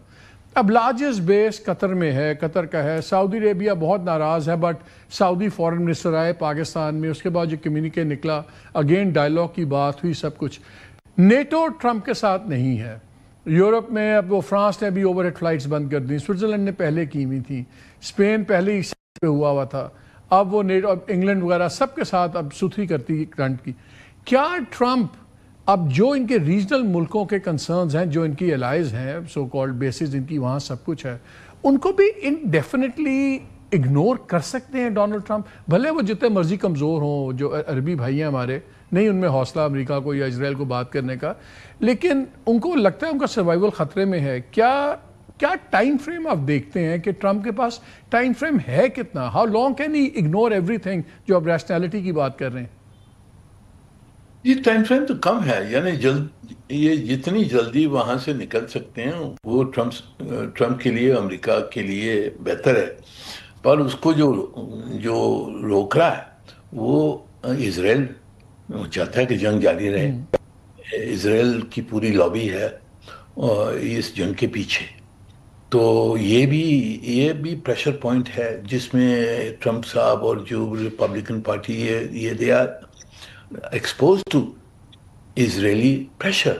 اب لارجسٹ بیس قطر میں ہے, قطر کا ہے. سعودی عربیہ بہت ناراض ہے, بٹ سعودی فورن منسٹر آئے پاکستان میں, اس کے بعد جو کمیونیکے نکلا, اگین ڈائلاگ کی بات ہوئی, سب کچھ. نیٹو ٹرمپ کے ساتھ نہیں ہے. یورپ میں اب وہ فرانس نے بھی اوور ہیڈ فلائٹس بند کر دی, سوئٹزرلینڈ نے پہلے کی ہوئی تھی, اسپین پہلے ہی پہ ہوا تھا. اب وہ نیٹو, اب انگلینڈ وغیرہ سب کے ساتھ اب ستھری کرتی کرنٹ کی. کیا ٹرمپ اب جو ان کے ریجنل ملکوں کے کنسرنز ہیں, جو ان کی الائز ہیں, سو کالڈ بیسز ان کی وہاں سب کچھ ہے, ان کو بھی انڈیفینیٹلی اگنور کر سکتے ہیں ڈونلڈ ٹرمپ؟ بھلے وہ جتنے مرضی کمزور ہوں, جو عربی بھائی ہیں ہمارے, نہیں ان میں حوصلہ امریکہ کو یا اسرائیل کو بات کرنے کا, لیکن ان کو لگتا ہے ان کا سروائیول خطرے میں ہے. کیا ٹائم فریم آپ دیکھتے ہیں کہ ٹرمپ کے پاس ٹائم فریم ہے کتنا؟ How long can he ignore every thing, جو آپ ریشنلٹی کی بات کر رہے ہیں؟ یہ ٹائم فریم تو کم ہے, یعنی یہ جتنی جلدی وہاں سے نکل سکتے ہیں وہ ٹرمپ کے لیے, امریکہ کے لیے بہتر ہے. پر اس کو جو روک رہا ہے وہ اسرائیل چاہتا ہے کہ جنگ جاری رہے. اسرائیل کی پوری لابی ہے اس جنگ کے پیچھے. تو یہ بھی پریشر پوائنٹ ہے جس میں ٹرمپ صاحب اور جو ریپبلکن پارٹی ہے, یہ they are expose to Israeli pressure.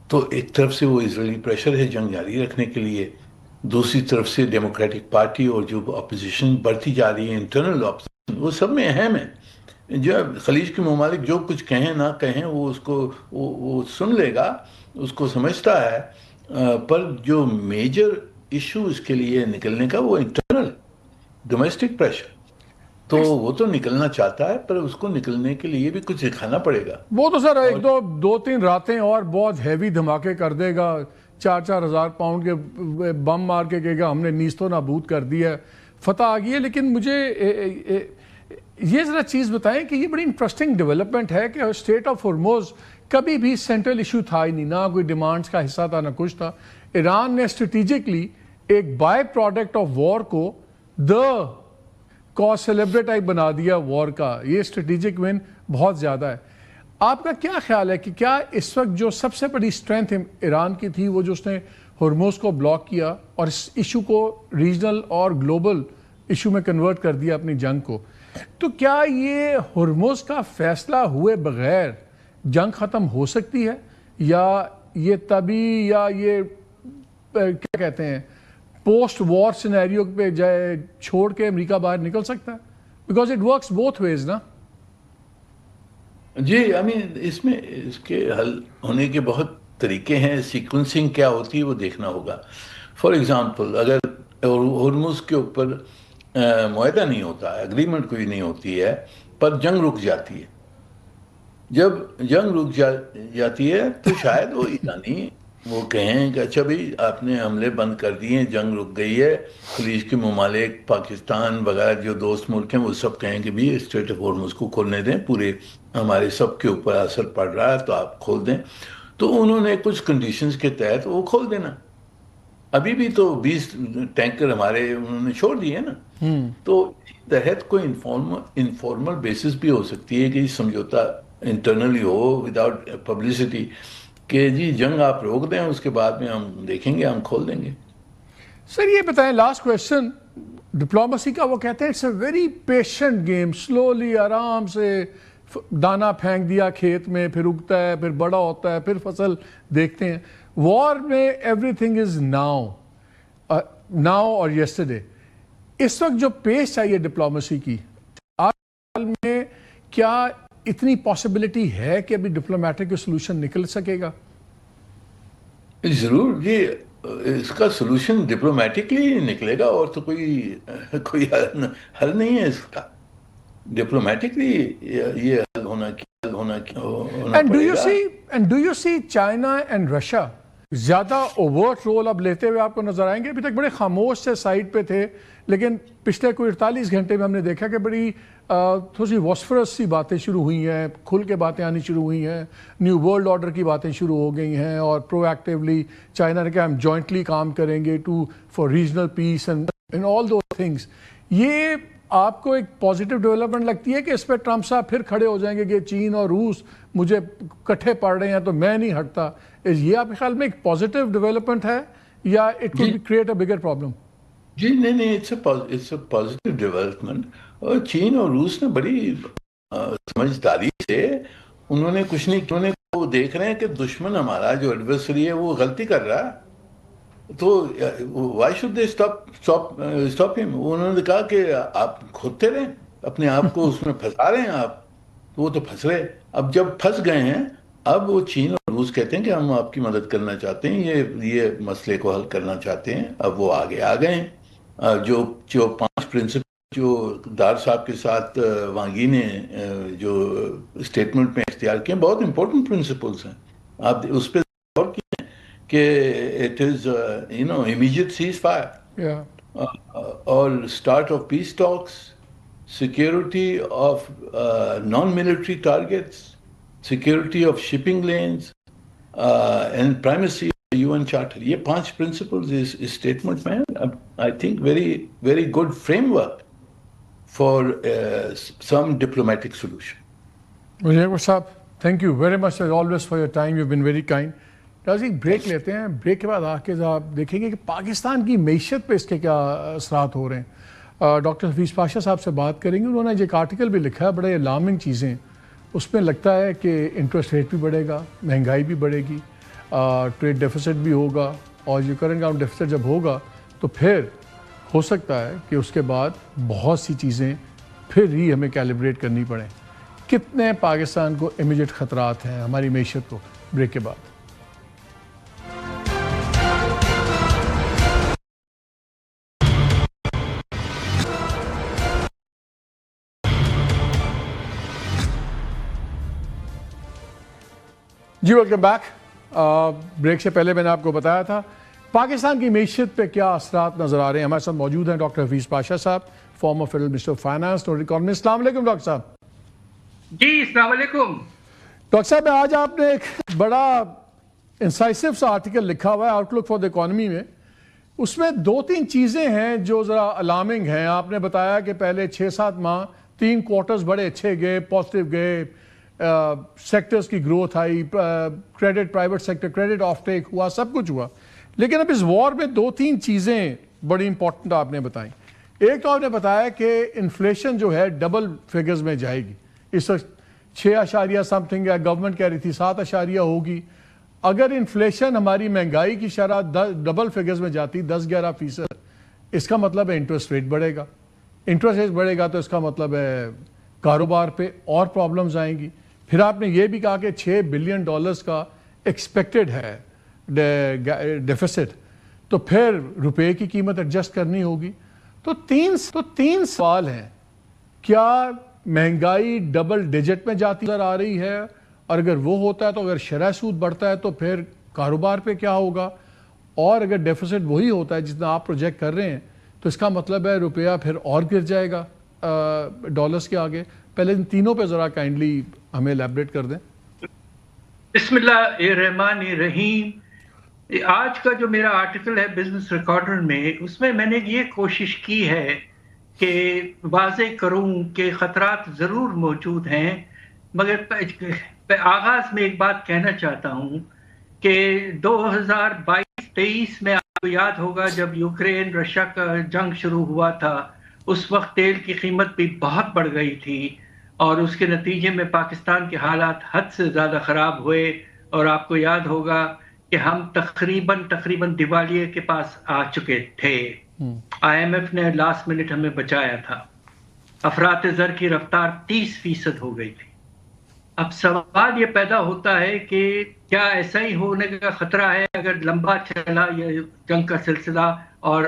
تو ایک طرف سے وہ اسرائیلی پریشر ہے جنگ جاری رکھنے کے لیے, دوسری طرف سے ڈیموکریٹک پارٹی اور جو اپوزیشن بڑھتی جا رہی ہے, انٹرنل اپوزیشن, وہ سب میں اہم ہے. جو خلیج کے ممالک جو کچھ کہیں نہ کہیں, وہ اس کو وہ سن لے گا, اس کو سمجھتا ہے. پر جو میجر ایشو اس کے لیے نکلنے کا وہ انٹرنل ڈومیسٹک پریشر, تو وہ تو نکلنا چاہتا ہے, پر اس کو نکلنے کے لیے بھی کچھ دکھانا پڑے گا. وہ تو سر ایک دو تین راتیں اور بہت ہیوی دھماکے کر دے گا, 4,000 پاؤنڈ کے بم مار کے کہے گا ہم نے نیست و نابود کر دیا ہے, فتح آ گئی ہے. لیکن مجھے یہ ذرا چیز بتائیں کہ یہ بڑی انٹرسٹنگ ڈیولپمنٹ ہے کہ اسٹریٹ آف ہرموز کبھی بھی سینٹرل ایشو تھا ہی نہیں، نہ کوئی ڈیمانڈز کا حصہ تھا نہ کچھ تھا. ایران نے اسٹریٹجکلی ایک بائی پروڈکٹ آف وار کو کاز سیلیبریٹ بنا دیا وار کا. یہ اسٹریٹجک ون بہت زیادہ ہے. آپ کا کیا خیال ہے کہ کیا اس وقت جو سب سے بڑی اسٹرینتھ ایران کی تھی وہ جو اس نے ہرموز کو بلاک کیا اور اس ایشو کو ریجنل اور گلوبل ایشو میں کنورٹ کر دیا اپنی جنگ کو، تو کیا یہ ہرموز کا فیصلہ ہوئے بغیر جنگ ختم ہو سکتی ہے، یا یہ تبھی، یا یہ کیا کہتے ہیں پوسٹ وار سینیریو پہ جائے چھوڑ کے امریکہ باہر نکل سکتا ہے؟ Because it works both ways نا. جی اس میں اس کے حل ہونے کے بہت طریقے ہیں. سیکوینسنگ کیا ہوتی ہے وہ دیکھنا ہوگا. فار ایگزامپل اگر ہرمز کے اوپر معاہدہ نہیں ہوتا ہے، اگریمنٹ کوئی نہیں ہوتی ہے، پر جنگ رک جاتی ہے. جب جنگ رک جاتی ہے تو شاید وہ ایرانی وہ کہیں کہ اچھا بھائی آپ نے حملے بند کر دیے، جنگ رک گئی ہے، خلیج کے ممالک پاکستان وغیرہ جو دوست ملک ہیں وہ سب کہیں کہ بھی اسٹریٹ آف ہرمز کو کھولنے دیں، پورے ہمارے سب کے اوپر اثر پڑ رہا ہے تو آپ کھول دیں. تو انہوں نے کچھ کنڈیشنز کے تحت وہ کھول دینا. ابھی بھی تو 20 ٹینکر ہمارے انہوں نے چھوڑ دیے نا. تو تحت کوئی انفارمل بیسس بھی ہو سکتی ہے کہ سمجھوتا انٹرنلی ہو وداؤٹ پبلسٹی کہ جی جنگ آپ روک دیں، اس کے بعد میں ہم دیکھیں گے، ہم کھول دیں گے. سر یہ بتائیں، لاسٹ کویشچن، ڈپلومسی کا وہ کہتے ہیں it's a very patient game, slowly آرام سے دانا پھینک دیا کھیت میں، پھر اگتا ہے، پھر بڑا ہوتا ہے، پھر فصل دیکھتے ہیں. وار میں ایوری تھنگ از ناؤ اور یسٹرڈے. اس وقت جو پیش چاہیے ڈپلومسی کی، آپ کے خیال میں کیا اتنی پاسبلٹی ہے کہ ابھی ڈپلومیٹک سولوشن نکل سکے گا؟ ضرور جی، اس کا سولوشن ڈپلومیٹکلی نکلے گا، اور تو کوئی حل نہیں ہے اس کا. ڈپلومیٹکلی یہ حل ہونا پڑے گا. And do you see China and Russia زیادہ اوورٹ رول اب لیتے ہوئے آپ کو نظر آئیں گے؟ ابھی تک بڑے خاموش سے سائٹ پہ تھے، لیکن پچھلے کوئی 48 گھنٹے میں ہم نے دیکھا کہ بڑی تھوڑی سی واسفرس سی باتیں شروع ہوئی ہیں، کھل کے باتیں آنی شروع ہوئی ہیں، نیو ورلڈ آرڈر کی باتیں شروع ہو گئی ہیں، اور پرو ایکٹیولی چائنا نے کہا ہم جوائنٹلی کام کریں گے for regional piece and all those things. یہ آپ کو ایک پازیٹیو ڈیولپمنٹ لگتی ہے کہ اس پہ ٹرمپ صاحب پھر کھڑے ہو جائیں گے کہ چین اور روس مجھے کٹھے پڑ رہے ہیں تو میں نہیں ہٹتا؟ یہ آپ کے خیال میں ایک پازیٹیو ڈیولپمنٹ ہے یا it could create a bigger problem? جی نہیں، اٹس اے پازیٹیو ڈیولپمنٹ. اور چین اور روس نے بڑی سمجھداری سے انہوں نے کچھ نہیں، انہوں نے وہ دیکھ رہے ہیں کہ دشمن ہمارا جو ایڈورسری ہے وہ غلطی کر رہا ہے، تو وائی شوڈ دے اسٹاپ ہم. انہوں نے کہا کہ آپ کھودتے رہیں اپنے آپ کو، اس میں پھنسا رہے ہیں آپ، تو وہ تو پھنس رہے. اب جب پھنس گئے ہیں، اب وہ چین اور روس کہتے ہیں کہ ہم آپ کی مدد کرنا چاہتے ہیں، یہ مسئلے کو حل کرنا چاہتے ہیں. اب وہ آگے آ گئے ہیں. جو 5 پرنسپل جو دار صاحب کے ساتھ وانگی نے جو اسٹیٹمنٹ میں اختیار کیے، بہت امپورٹنٹ پرنسپلز ہیں. آپ اس پہ غور کیے کہ it is immediate cease fire اور start of peace talks, security of non military targets, security of shipping lanes and primacy UN charter. یہ 5 پرنسپلز اس اسٹیٹمنٹ میں ہیں. I think very good framework for some diplomatic solution. مجھے صاحب thank you very much always for your time, you been very kind. Doctor ji break لیتے ہیں، break کے بعد آ کے آپ دیکھیں گے کہ پاکستان کی معیشت پہ اس کے کیا اثرات ہو رہے ہیں. ڈاکٹر حفیظ پاشا صاحب سے بات کریں گے. انہوں نے ایک آرٹیکل بھی لکھا ہے، بڑے الارمنگ چیزیں. اس میں لگتا ہے کہ انٹرسٹ ریٹ بھی بڑھے گا، مہنگائی بھی بڑھے گی، ٹریڈ ڈیفیسٹ بھی ہوگا، اور یہ کرنٹ اکاؤنٹ ڈیفیسٹ جب ہوگا تو پھر ہو سکتا ہے کہ اس کے بعد بہت سی چیزیں پھر ہی ہمیں کیلیبریٹ کرنی پڑیں. کتنے پاکستان کو امیجیٹ خطرات ہیں ہماری معیشت کو؟ بریک کے بعد. جی ویلکم بیک. بریک سے پہلے میں نے آپ کو بتایا تھا پاکستان کی معیشت پہ کیا اثرات نظر آ رہے ہیں. ہمارے ساتھ موجود ہیں ڈاکٹر حفیظ پاشا صاحب، former Federal Minister of Finance, noted economist. Assalamu alaikum doctor صاحب. جی السلام علیکم. ڈاکٹر صاحب آج آپ نے ایک بڑا انسائسو سا آرٹیکل لکھا ہوا ہے outlook for the economy میں. اس میں 2-3 چیزیں ہیں جو ذرا الارمنگ ہیں. آپ نے بتایا کہ پہلے 6-7 ماہ 3 کوارٹرز بڑے اچھے گئے, پازیٹیو گئے, سیکٹرز کی گروتھ آئی, credit, private sector credit offtake ہوا, سب کچھ ہوا. لیکن اب اس وار میں 2-3 چیزیں بڑی امپورٹنٹ آپ نے بتائیں. ایک تو آپ نے بتایا کہ انفلیشن جو ہے ڈبل فگرز میں جائے گی. اس وقت 6 سم تھنگ ہے, گورنمنٹ کہہ رہی تھی 7 ہوگی. اگر انفلیشن ہماری مہنگائی کی شرح ڈبل فگرز میں جاتی 10-11%, اس کا مطلب ہے انٹرسٹ ریٹ بڑھے گا. انٹرسٹ ریٹ بڑھے گا تو اس کا مطلب ہے کاروبار پہ اور پرابلمز آئیں گی. پھر آپ نے یہ بھی کہا کہ $6 بلین کا ایکسپیکٹڈ ہے ڈیفیسٹ, تو پھر روپے کی قیمت ایڈجسٹ کرنی ہوگی. تو تین سوال ہیں. کیا مہنگائی ڈبل ڈیجٹ میں جاتی نظر آ رہی ہے, اور اگر وہ ہوتا ہے تو اگر شرح سود بڑھتا ہے تو پھر کاروبار پہ کیا ہوگا, اور اگر ڈیفیسٹ وہی ہوتا ہے جتنا آپ پروجیکٹ کر رہے ہیں تو اس کا مطلب ہے روپیہ پھر اور گر جائے گا ڈالرز کے آگے. پہلے ان تینوں پہ ذرا کائنڈلی ہمیں ایلیبریٹ کر دیں. بسم اللہ الرحمن الرحیم. آج کا جو میرا آرٹیکل ہے بزنس ریکارڈر میں, اس میں میں نے یہ کوشش کی ہے کہ واضح کروں کہ خطرات ضرور موجود ہیں, مگر آغاز میں ایک بات کہنا چاہتا ہوں کہ 2022-23 میں آپ کو یاد ہوگا جب یوکرین رشیا کا جنگ شروع ہوا تھا, اس وقت تیل کی قیمت بھی بہت بڑھ گئی تھی, اور اس کے نتیجے میں پاکستان کے حالات حد سے زیادہ خراب ہوئے. اور آپ کو یاد ہوگا کہ ہم تقریباً دیوالیے کے پاس آ چکے تھے. IMF نے لاسٹ منٹ ہمیں بچایا تھا. افراط زر کی رفتار 30% ہو گئی تھی. اب سوال یہ پیدا ہوتا ہے کہ کیا ایسا ہی ہونے کا خطرہ ہے اگر لمبا چلا یہ جنگ کا سلسلہ. اور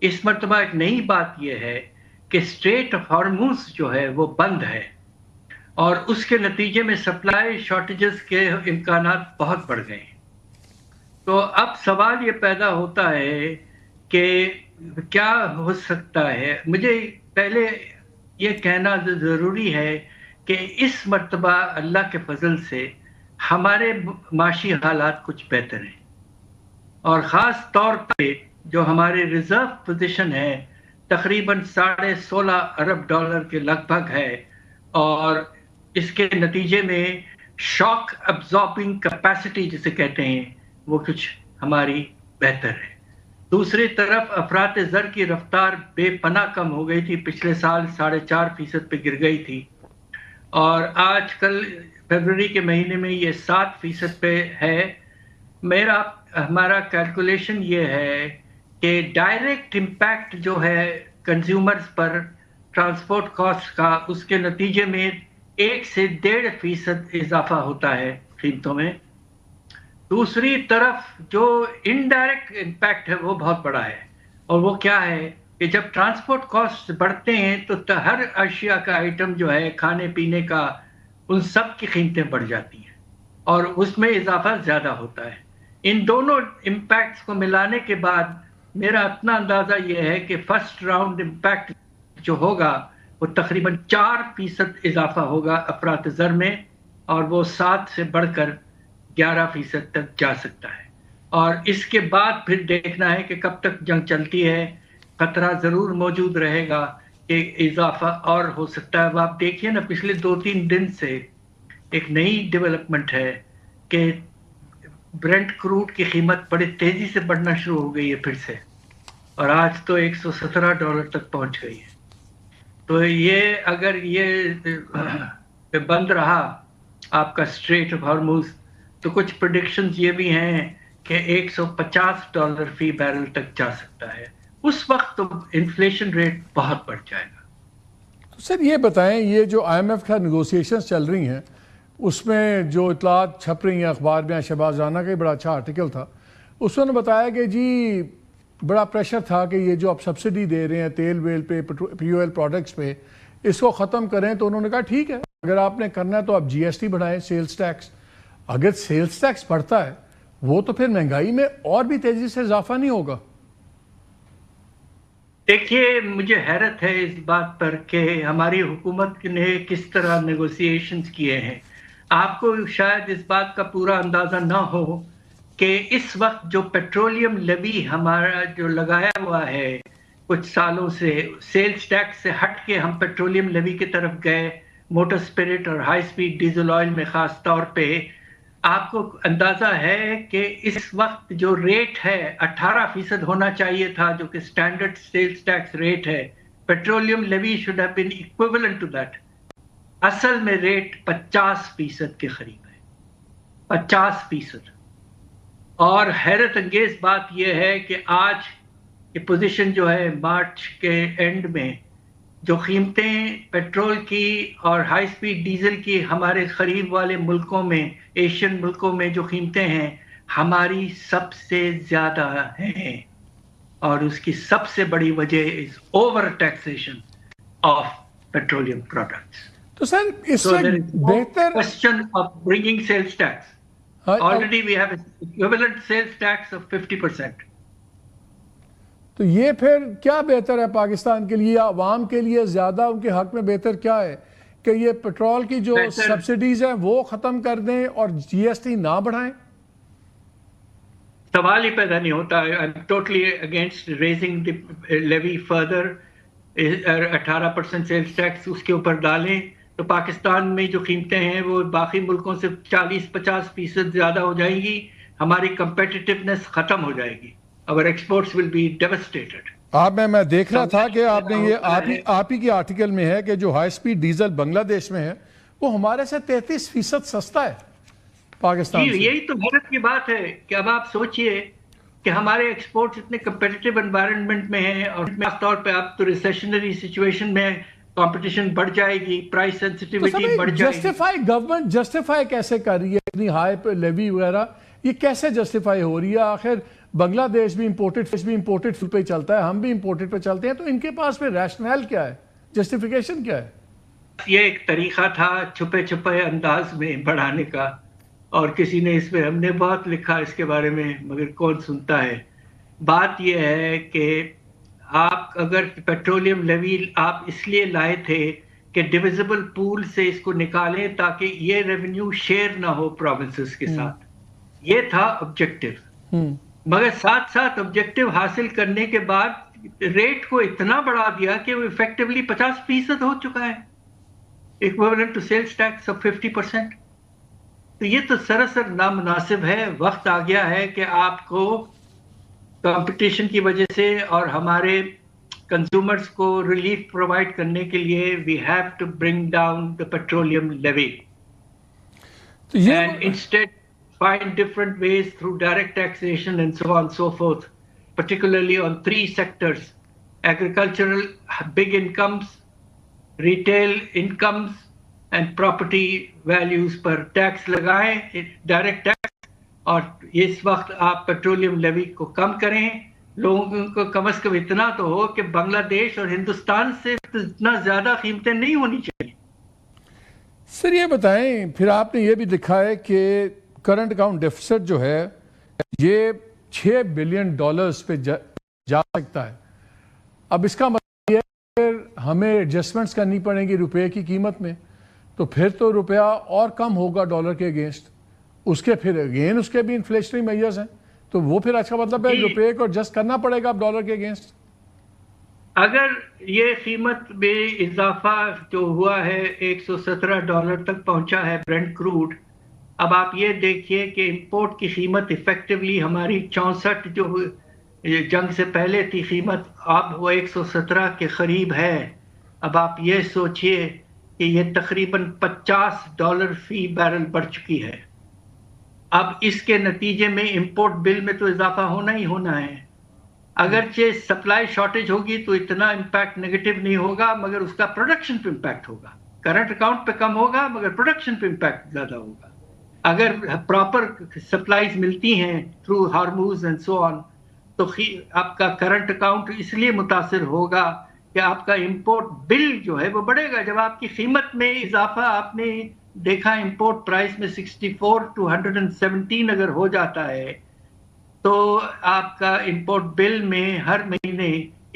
اس مرتبہ ایک نئی بات یہ ہے کہ اسٹریٹ آف ہارموز جو ہے وہ بند ہے, اور اس کے نتیجے میں سپلائی شارٹیجز کے امکانات بہت بڑھ گئے ہیں. تو اب سوال یہ پیدا ہوتا ہے کہ کیا ہو سکتا ہے. مجھے پہلے یہ کہنا ضروری ہے کہ اس مرتبہ اللہ کے فضل سے ہمارے معاشی حالات کچھ بہتر ہیں, اور خاص طور پہ جو ہمارے ریزرو پوزیشن ہے تقریباً $16.5 ارب کے لگ بھگ ہے, اور اس کے نتیجے میں شاک ابزاربنگ کیپیسٹی جسے کہتے ہیں وہ کچھ ہماری بہتر ہے. دوسری طرف افراط زر کی رفتار بے پناہ کم ہو گئی تھی. پچھلے سال 4.5% پہ گر گئی تھی, اور آج کل فروری کے مہینے میں یہ 7% پہ ہے. ہمارا کیلکولیشن یہ ہے کہ ڈائریکٹ امپیکٹ جو ہے کنزیومرز پر ٹرانسپورٹ کاسٹ کا, اس کے نتیجے میں 1 سے 1.5% اضافہ ہوتا ہے قیمتوں میں. دوسری طرف جو انڈائریکٹ امپیکٹ ہے وہ بہت بڑا ہے, اور وہ کیا ہے کہ جب ٹرانسپورٹ کاسٹ بڑھتے ہیں تو ہر اشیاء کا آئٹم جو ہے کھانے پینے کا, ان سب کی قیمتیں بڑھ جاتی ہیں, اور اس میں اضافہ زیادہ ہوتا ہے. ان دونوں امپیکٹس کو ملانے کے بعد میرا اپنا اندازہ یہ ہے کہ فرسٹ راؤنڈ امپیکٹ جو ہوگا وہ تقریباً 4% اضافہ ہوگا افراط زر میں, اور وہ 7 سے بڑھ کر 11% تک جا سکتا ہے. اور اس کے بعد پھر دیکھنا ہے کہ کب تک جنگ چلتی ہے. خطرہ ضرور موجود رہے گا کہ اضافہ اور ہو سکتا ہے. آپ دیکھیے نا, پچھلے 2-3 دن سے ایک نئی ڈیولپمنٹ ہے کہ برنٹ کروڈ کی قیمت بڑی تیزی سے بڑھنا شروع ہو گئی ہے پھر سے, اور آج تو $117 تک پہنچ گئی ہے. تو یہ اگر یہ بند رہا آپ کا اسٹریٹ آف ہارموز, تو کچھ پریڈکشنز یہ بھی ہیں کہ $150 فی بیرل تک جا سکتا ہے. اس وقت تو انفلیشن ریٹ بہت بڑھ جائے گا. تو سر یہ بتائیں, یہ جو IMF کا نیگوسیشنز چل رہی ہیں اس میں جو اطلاعات چھپ رہی ہیں اخبار میں, شہباز رانا کا ہی بڑا اچھا آرٹیکل تھا, اس میں نے بتایا کہ جی بڑا پریشر تھا کہ یہ جو اب سبسڈی دے رہے ہیں تیل ویل پہ, POL پروڈکٹس پہ, اس کو ختم کریں. تو انہوں نے کہا ٹھیک ہے, اگر آپ نے کرنا ہے تو آپ GST بڑھائیں, سیلز ٹیکس. اگر سیلز ٹیکس بڑھتا ہے وہ تو پھر مہنگائی میں اور بھی تیزی سے اضافہ نہیں ہوگا. دیکھیے مجھے حیرت ہے اس بات پر کہ ہماری حکومت نے کس طرح نیگوسیشنز کیے ہیں. آپ کو شاید اس بات کا پورا اندازہ نہ ہو کہ اس وقت جو پیٹرولیم لیوی ہمارا جو لگایا ہوا ہے کچھ سالوں سے، سیلز ٹیکس سے ہٹ کے ہم پیٹرولیم لیوی کی طرف گئے، موٹر اسپرٹ اور ہائی سپیڈ ڈیزل آئل میں خاص طور پہ. آپ کو اندازہ ہے کہ اس وقت جو ریٹ ہے 18% ہونا چاہیے تھا جو کہ سٹینڈرڈ سیلز ٹیکس ریٹ ہے. Petroleum levy should have been equivalent to that. اصل میں ریٹ 50% کے قریب ہے، 50%. اور حیرت انگیز بات یہ ہے کہ آج کی پوزیشن جو ہے مارچ کے اینڈ میں جو قیمتیں پیٹرول کی اور ہائی سپیڈ ڈیزل کی ہمارے قریب والے ملکوں میں، ایشین ملکوں میں جو قیمتیں ہیں ہماری سب سے زیادہ ہیں، اور اس کی سب سے بڑی وجہ is over taxation of petroleum products. تو سر اس So سے there is no بہتر question of bringing sales tax. Already we have an equivalent sales tax of 50%. تو یہ پھر کیا بہتر ہے پاکستان کے لیے، عوام کے لیے زیادہ ان کے حق میں بہتر کیا ہے کہ یہ پیٹرول کی جو سبسڈیز ہیں وہ ختم کر دیں اور جی ایس ٹی نہ بڑھائیں؟ سوال ہی پیدا نہیں ہوتا. I'm totally against raising the levy further. 18% sales tax اس کے اوپر ڈالیں تو پاکستان میں جو قیمتیں ہیں وہ باقی ملکوں سے 40-50% زیادہ ہو جائیں گی. ہماری کمپیٹیٹیونیس ختم ہو جائے گی. Our exports will be devastated. میں دیکھ رہا تھا کہ آپ نے یہ آپ ہی کے آرٹیکل میں ہے کہ جو ہائی سپیڈ ڈیزل بنگلہ دیش میں ہے وہ ہمارے سے 33% سستا ہے پاکستان سے. یہی تو حیرت کی بات ہے کہ اب آپ سوچئے کہ ہمارے ایکسپورٹس اتنے کمپیٹیٹیو انوائرمنٹ میں ہیں اور خاص طور پہ اب تو ریسیشنری سچویشن میں کمپٹیشن بڑھ جائے گی، پرائس سینسٹیوٹی بڑھ جائے گی. گورنمنٹ جسٹیفائی کیسے کر رہی ہے اتنی ہائی لیوی وغیرہ؟ یہ کیسے جسٹیفائی ہو رہی ہے؟ آخر بنگلہ دیش بھی امپورٹڈ فوڈ پہ چلتا ہے، ہم بھی امپورٹڈ پہ چلتے ہیں، تو ان کے پاس پھر ریشنل کیا ہے، جسٹیفیکیشن کیا ہے؟ یہ ایک طریقہ تھا چھپے چھپے انداز میں بڑھانے کا، اور کسی نے اس میں، ہم نے بہت لکھا اس کے بارے میں مگر کون سنتا ہے. بات یہ ہے کہ آپ اگر پیٹرولیم لیوی آپ اس لیے لائے تھے کہ ڈویزبل پول سے اس کو نکالیں تاکہ یہ ریونیو شیئر نہ ہو پروونسز کے ساتھ. یہ تھا آبجیکٹو. مگر ساتھ ساتھ آبجیکٹو حاصل کرنے کے بعد ریٹ کو اتنا بڑھا دیا کہ وہ ایفیکٹولی 50% ہو چکا ہے، equivalent to sales tax of 50%. تو یہ تو سراسر نامناسب ہے. وقت آ گیا ہے کہ آپ کو کمپٹیشن کی وجہ سے اور ہمارے کنزیومرز کو ریلیف پرووائڈ کرنے کے لیے we have to bring down the petroleum levy and instead find different ways through direct taxation and so on and so forth, particularly on 3 sectors: agricultural big incomes, retail incomes and property values پر tax لگائیں، direct tax. اور اس وقت آپ petroleum levy کو کم کریں. لوگوں کو کم از کم اتنا تو ہو کہ بنگلہ دیش اور ہندوستان سے اتنا زیادہ قیمتیں نہیں ہونی چاہیے. سر یہ بتائیں پھر آپ نے یہ بھی دکھا ہے کہ کرنٹ اکاؤنٹ ڈیفیسٹ جو ہے یہ $6 بلین پہ جا سکتا ہے. اب اس کا مطلب یہ ہے کہ ہمیں ایڈجسٹمنٹس کرنی پڑیں گی روپے کی قیمت میں، تو پھر تو روپیہ اور کم ہوگا ڈالر کے اگینسٹ. اس کے پھر اگین اس کے بھی انفلیشنری میجرز ہیں، تو وہ پھر اچھا مطلب ہے روپے کو ایڈجسٹ کرنا پڑے گا اب ڈالر کے اگینسٹ. اگر یہ قیمت میں اضافہ جو ہوا ہے $117 تک پہنچا ہے برنٹ کروڈ. اب آپ یہ دیکھیے کہ امپورٹ کی قیمت ایفیکٹولی ہماری 64 جو جنگ سے پہلے تھی قیمت، اب وہ 117 کے قریب ہے. اب آپ یہ سوچئے کہ یہ تقریباً $50 فی بیرل بڑھ چکی ہے. اب اس کے نتیجے میں امپورٹ بل میں تو اضافہ ہونا ہی ہونا ہے. اگرچہ سپلائی شارٹیج ہوگی تو اتنا امپیکٹ نیگیٹو نہیں ہوگا، مگر اس کا پروڈکشن پہ امپیکٹ ہوگا. کرنٹ اکاؤنٹ پہ کم ہوگا مگر پروڈکشن پہ امپیکٹ زیادہ ہوگا. اگر پراپر سپلائیز ملتی ہیں تھرو ہارموز اینڈ سو آن تو آپ کا کرنٹ اکاؤنٹ اس لیے متاثر ہوگا کہ آپ کا امپورٹ بل جو ہے وہ بڑھے گا. جب آپ کی قیمت میں اضافہ آپ نے دیکھا امپورٹ پرائس میں 64 to 117 اگر ہو جاتا ہے تو آپ کا امپورٹ بل میں ہر مہینے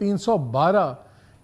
312,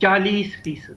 40%,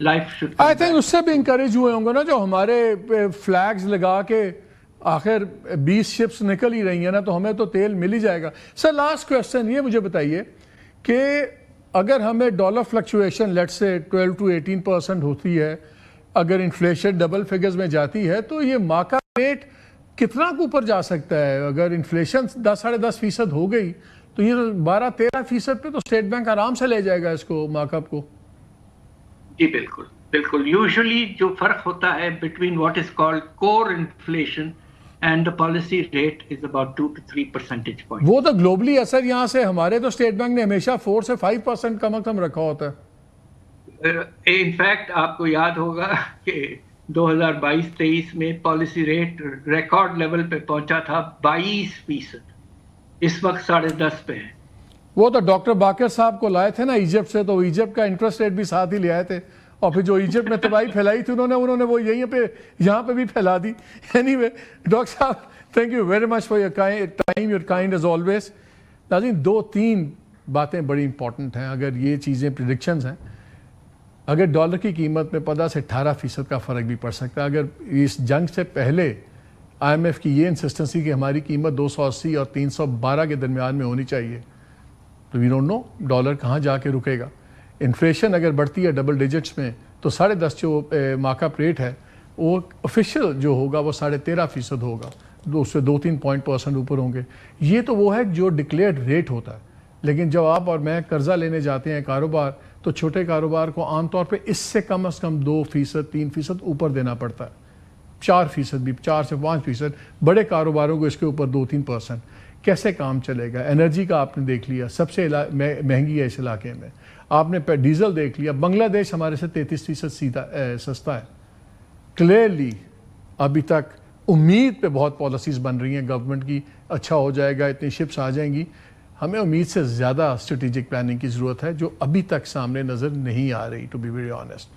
life should come I think back. اس سے بھی انکریج ہوئے ہوں گے نا جو ہمارے فلیگز لگا کے آخر 20 شپس نکل ہی رہی ہیں نا تو ہمیں تو تیل مل ہی جائے گا. سر لاسٹ کویسچن یہ مجھے بتائیے کہ اگر ہمیں ڈالر فلکچویشن لیٹ سے 12 to 18% ہوتی ہے, اگر انفلیشن ڈبل فگرز میں جاتی ہے تو یہ مارکا ریٹ کتنا کو اوپر جا سکتا ہے؟ اگر انفلیشن 10-10.5% ہو گئی تو یہ 12-13% پہ تو اسٹیٹ بینک آرام سے لے جائے گا اس کو مارک اپ کو. جی بالکل بالکل. یوزلی جو فرق ہوتا ہے between what is called core inflation and the policy rate is about 2 to 3 percentage points. وہ تو گلوبلی اثر یہاں سے ہمارے تو اسٹیٹ بینک نے ہمیشہ 4 سے 5% کم از کم رکھا ہوتا ہے. ان فیکٹ آپ کو یاد ہوگا کہ 2022-23 میں پالیسی ریٹ ریکارڈ لیول پہ پہنچا تھا 22%. اس وقت 10.5% پہ ہے. وہ تو ڈاکٹر باقر صاحب کو لائے تھے نا ایجپٹ سے, تو ایجپٹ کا انٹرسٹ ریٹ بھی ساتھ ہی لے آئے تھے, اور پھر جو ایجپٹ میں تباہی پھیلائی تھی انہوں نے وہ یہاں پہ بھی پھیلا دی. اینی وے ڈاکٹر صاحب thank you very much for your time, your kind as always. ناظرین 2-3 باتیں بڑی امپورٹنٹ ہیں. اگر یہ چیزیں پریڈکشنز ہیں, اگر ڈالر کی قیمت میں 15 سے 18% کا فرق بھی پڑ سکتا ہے. اگر اس جنگ سے پہلے آئی ایم ایف کی یہ انسسٹنسی کہ ہماری قیمت 280 اور 312 کے درمیان میں ہونی چاہیے, تو وی ڈونٹ نو ڈالر کہاں جا کے رکے گا. انفلیشن اگر بڑھتی ہے ڈبل ڈیجٹس میں تو 10.5 جو مارک اپ ریٹ ہے وہ آفیشیل جو ہوگا وہ 13.5% ہوگا, اس سے 2-3% اوپر ہوں گے. یہ تو وہ ہے جو ڈکلیئرڈ ریٹ ہوتا ہے. لیکن جب آپ اور میں قرضہ لینے جاتے ہیں کاروبار, تو چھوٹے کاروبار کو عام طور پہ اس سے کم از کم 2%-3% اوپر دینا پڑتا ہے, 4% بھی, 4 سے 5%. بڑے کاروباروں کو اس کے اوپر 2-3%. کیسے کام چلے گا؟ انرجی کا آپ نے دیکھ لیا, سب سے مہنگی ہے اس علاقے میں. آپ نے ڈیزل دیکھ لیا, بنگلہ دیش ہمارے سے 33% سستا ہے. کلیئرلی ابھی تک امید پہ بہت پالیسیز بن رہی ہیں گورنمنٹ کی, اچھا ہو جائے گا, اتنی شپس آ جائیں گی. ہمیں امید سے زیادہ اسٹریٹجک پلاننگ کی ضرورت ہے جو ابھی تک سامنے نظر نہیں آ رہی, to be very honest.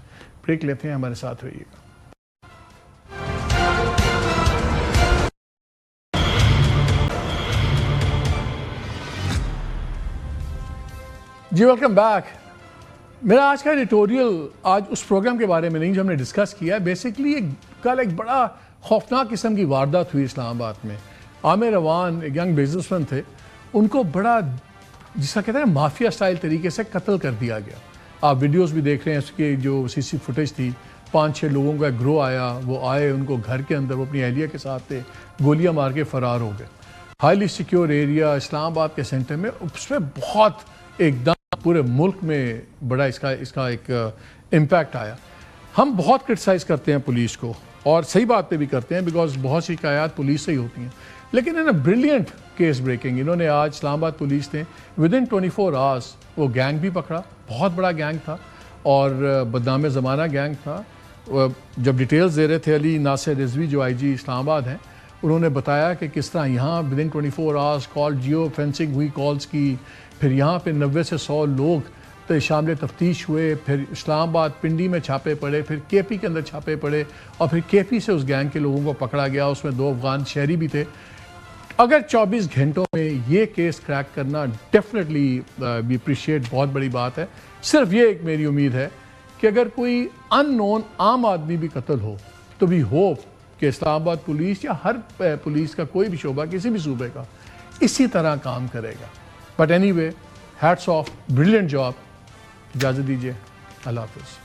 Break لیتے ہیں, ہمارے ساتھ رہیے گا. جی ویلکم بیک. میرا آج کا ایڈیٹوریل آج اس پروگرام کے بارے میں نہیں جو ہم نے ڈسکس کیا ہے. بیسکلی کل ایک بڑا خوفناک قسم کی واردات ہوئی اسلام آباد میں. عامر روان ایک ینگ بزنس مین تھے, ان کو بڑا جس کا کہتے ہیں مافیا سٹائل طریقے سے قتل کر دیا گیا. آپ ویڈیوز بھی دیکھ رہے ہیں, اس کی جو CC فوٹیج تھی, 5-6 لوگوں کا گروہ آیا, وہ آئے ان کو گھر کے اندر, وہ اپنی اہلیہ کے ساتھ تھے, گولیاں مار کے فرار ہو گئے. ہائیلی سیکیور ایریا اسلام آباد کے سینٹر میں, اس میں بہت ایک دم پورے ملک میں بڑا اس کا ایک امپیکٹ آیا. ہم بہت کرٹیسائز کرتے ہیں پولیس کو, اور صحیح بات پہ بھی کرتے ہیں, بیکاز بہت سی شکایات پولیس سے ہی ہوتی ہیں. لیکن انہوں نے بریلینٹ کیس بریکنگ, انہوں نے آج اسلام آباد پولیس نے ودن 24 hours وہ گینگ بھی پکڑا, بہت بڑا گینگ تھا اور بدنام زمانہ گینگ تھا. جب ڈیٹیلز دے رہے تھے علی ناصر رضوی جو IG اسلام آباد ہیں, انہوں نے بتایا کہ کس طرح یہاں ودن 24 hours کال جیو فینسنگ ہوئی کالز کی, پھر یہاں پہ 90 سے 100 لوگ تو شامل تفتیش ہوئے, پھر اسلام آباد پنڈی میں چھاپے پڑے, پھر KP کے اندر چھاپے پڑے, اور پھر KP سے اس گینگ کے لوگوں کو پکڑا گیا. اس میں 2 افغان شہری بھی تھے. اگر 24 گھنٹوں میں یہ کیس کریک کرنا ڈیفینیٹلی وی اپریشیٹ, بہت بڑی بات ہے. صرف یہ ایک میری امید ہے کہ اگر کوئی ان نون عام آدمی بھی قتل ہو تو وی ہوپ کہ اسلام آباد پولیس یا ہر پولیس کا کوئی بھی شعبہ کسی بھی صوبے کا اسی طرح کام کرے گا. But anyway, hats off, brilliant job. اجازت دیجیے, اللہ حافظ.